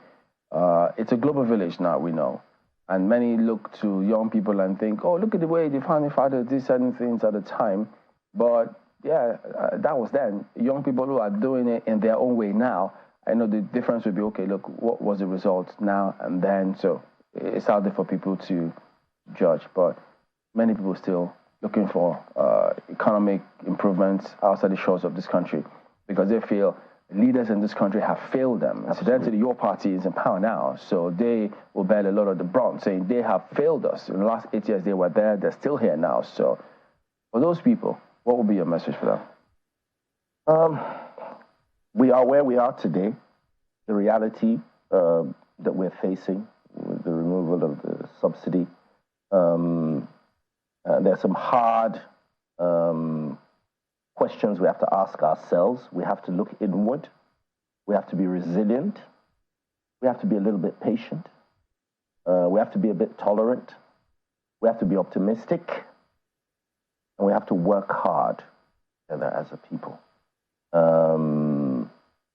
It's a global village now, we know. And many look to young people and think, oh, look at the way the founding fathers did certain things at the time. But yeah, that was then. Young people who are doing it in their own way now, I know the difference would be, okay, look, what was the result now and then? So it's out there for people to judge. But many people still looking for economic improvements outside the shores of this country because they feel leaders in this country have failed them. Incidentally, your party is in power now, so they will bear a lot of the brunt, saying they have failed us. In the last 8 years, they were there, they're still here now. So for those people, what would be your message for them? We are where we are today. The reality that we're facing with the removal of the subsidy. There's some hard questions we have to ask ourselves. We have to look inward. We have to be resilient. We have to be a little bit patient. We have to be a bit tolerant. We have to be optimistic. And we have to work hard together as a people.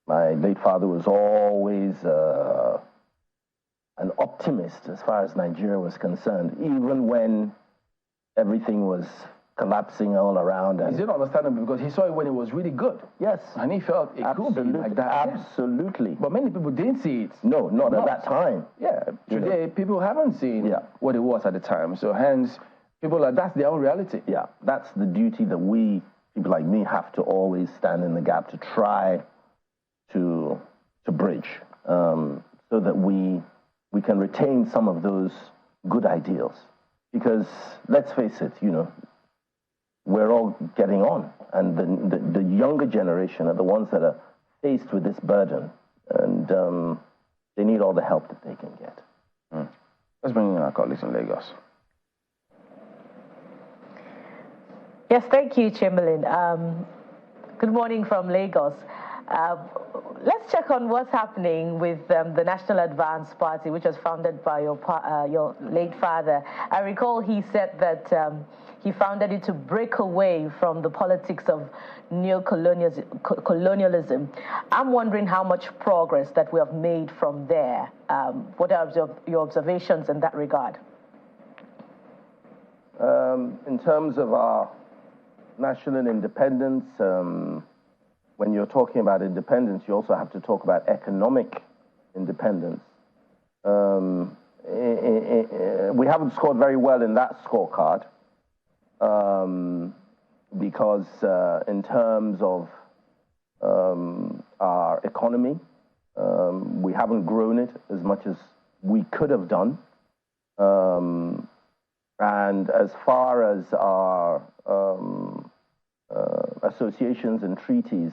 My late father was always an optimist as far as Nigeria was concerned, even when everything was collapsing all around. Is it understandable because he saw it when it was really good? Yes. And he felt it could be like that. Absolutely. But many people didn't see it. No, not at that time. Yeah. Today, people haven't seen what it was at the time. So hence, people are, that's their own reality. Yeah, that's the duty that we, people like me, have to always stand in the gap to try to bridge so that we can retain some of those good ideals. Because let's face it, we're all getting on, and the younger generation are the ones that are faced with this burden, and they need all the help that they can get. Let's bring in our colleagues in Lagos. Yes, thank you, Chamberlain. Good morning from Lagos. Let's check on what's happening with the National Advance Party, which was founded by your late father. I recall he said that he founded it to break away from the politics of neo-colonialism. I'm wondering how much progress that we have made from there. What are your observations in that regard? In terms of our national independence, when you're talking about independence, you also have to talk about economic independence. We haven't scored very well in that scorecard because in terms of our economy, we haven't grown it as much as we could have done. And as far as our associations and treaties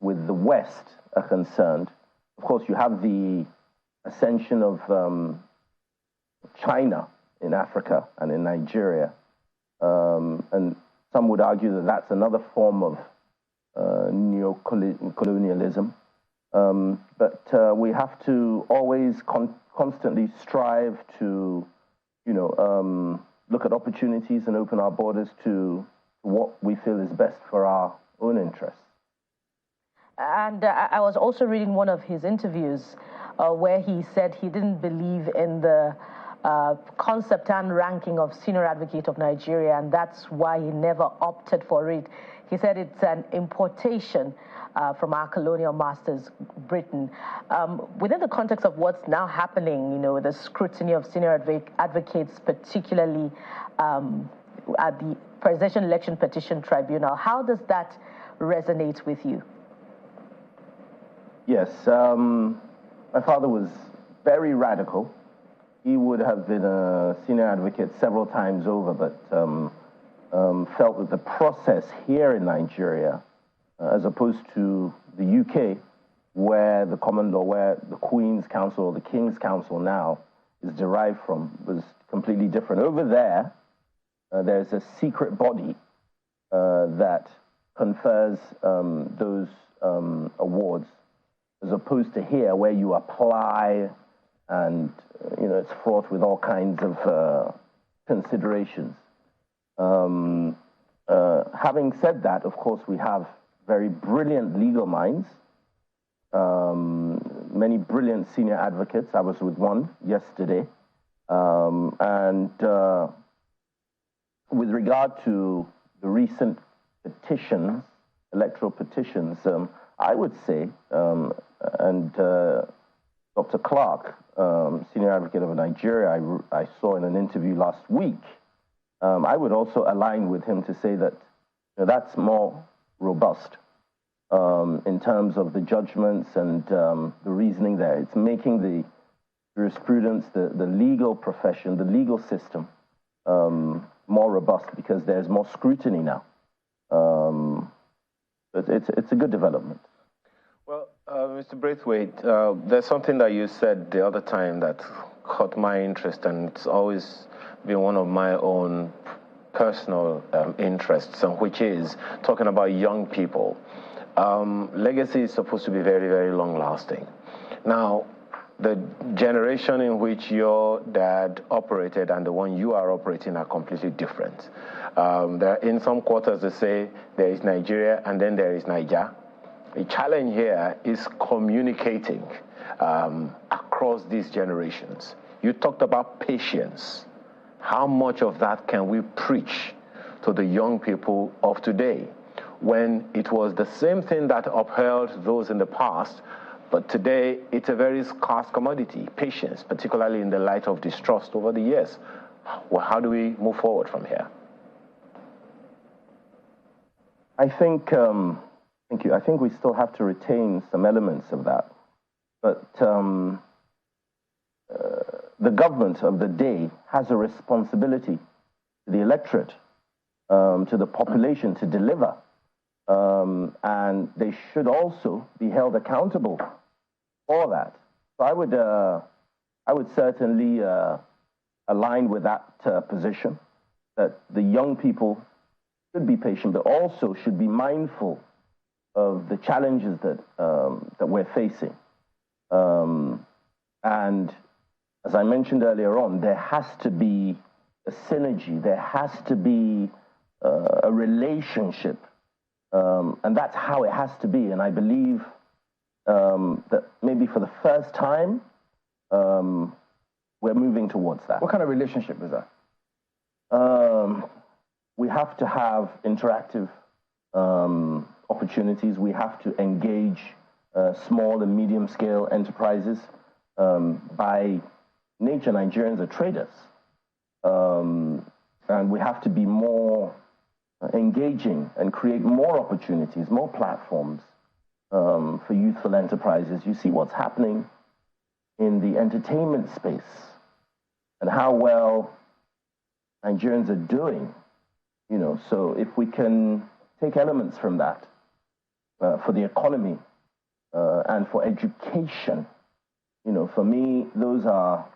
with the West are concerned, of course, you have the ascension of China in Africa and in Nigeria. And some would argue that that's another form of neo-colonialism. But we have to always constantly strive to, look at opportunities and open our borders to what we feel is best for our own interests. And I was also reading one of his interviews where he said he didn't believe in the concept and ranking of senior advocate of Nigeria, and that's why he never opted for it. He said it's an importation from our colonial masters, Britain. Within the context of what's now happening, with the scrutiny of senior advocates, particularly at the Presidential Election Petition Tribunal, how does that resonate with you? Yes, my father was very radical. He would have been a senior advocate several times over, but felt that the process here in Nigeria, as opposed to the UK, where the common law, where the Queen's Council or the King's Council now is derived from, was completely different. Over there, there's a secret body that confers those awards, as opposed to here, where you apply and it's fraught with all kinds of considerations. Having said that, of course, we have very brilliant legal minds, many brilliant senior advocates. I was with one yesterday. And with regard to the recent petitions, electoral petitions, I would say, and Dr. Clark, senior advocate of Nigeria, I saw in an interview last week, I would also align with him to say that that's more robust in terms of the judgments and the reasoning there. It's making the jurisprudence, the legal profession, the legal system more robust because there's more scrutiny now. It's a good development. Well, Mr. Braithwaite, there's something that you said the other time that caught my interest, and it's always been one of my own personal interests, which is talking about young people. Legacy is supposed to be very, very long-lasting. Now, the generation in which your dad operated and the one you are operating are completely different. In some quarters, they say there is Nigeria and then there is Niger. The challenge here is communicating across these generations. You talked about patience. How much of that can we preach to the young people of today when it was the same thing that upheld those in the past, but today it's a very scarce commodity, patience, particularly in the light of distrust over the years. Well, how do we move forward from here? I think, thank you. I think we still have to retain some elements of that. But the government of the day has a responsibility to the electorate, to the population to deliver. And they should also be held accountable for that. So I would certainly align with that position, that the young people should be patient, but also should be mindful of the challenges that that we're facing. And as I mentioned earlier on, there has to be a synergy. There has to be a relationship, and that's how it has to be. And I believe that maybe for the first time, we're moving towards that. What kind of relationship is that? We have to have interactive opportunities. We have to engage small and medium-scale enterprises. By nature, Nigerians are traders. And we have to be more engaging and create more opportunities, more platforms for youthful enterprises. You see what's happening in the entertainment space and how well Nigerians are doing. You know, so if we can take elements from that for the economy and for education, you know, for me, those are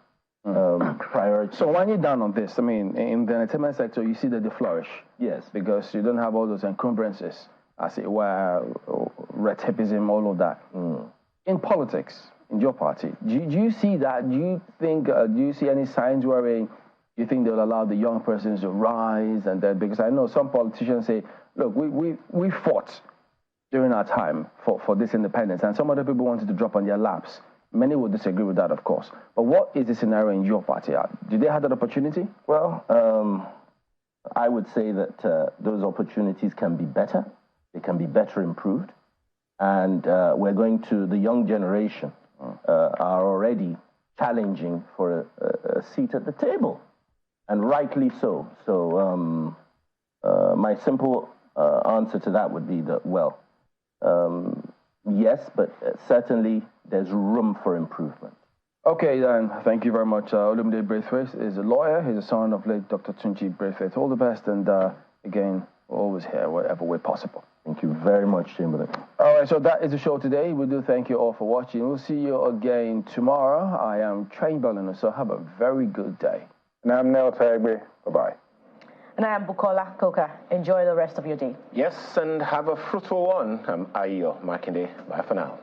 priorities. So when you're down on this, I mean, in the entertainment sector, you see that they flourish. Yes. Because you don't have all those encumbrances, as it were, red tapeism, all of that. In politics, in your party, do you see that? Do you think, do you see any signs where you think they'll allow the young persons to rise? And then, because I know some politicians say, look, we fought during our time for this independence, and some other people wanted to drop on their laps. Many would disagree with that, of course. But what is the scenario in your party? Do they have that opportunity? Well, I would say that those opportunities can be better. They can be better improved. And we're going to, the young generation are already challenging for a seat at the table. And rightly so. So my simple answer to that would be that, well, yes, but certainly there's room for improvement. Okay, then. Thank you very much. Olumide Braithwaite is a lawyer. He's the son of late Dr. Tunji Braithwaite. All the best, and again, we're always here wherever way possible. Thank you very much, Chamberlain. All right, so that is the show today. We do thank you all for watching. We'll see you again tomorrow. I am Chamberlain, so have a very good day. And I'm Nel Tagbe. Bye-bye. And I am Bukola Koka. Enjoy the rest of your day. Yes, and have a fruitful one. I'm Ayo Makinde. Bye for now.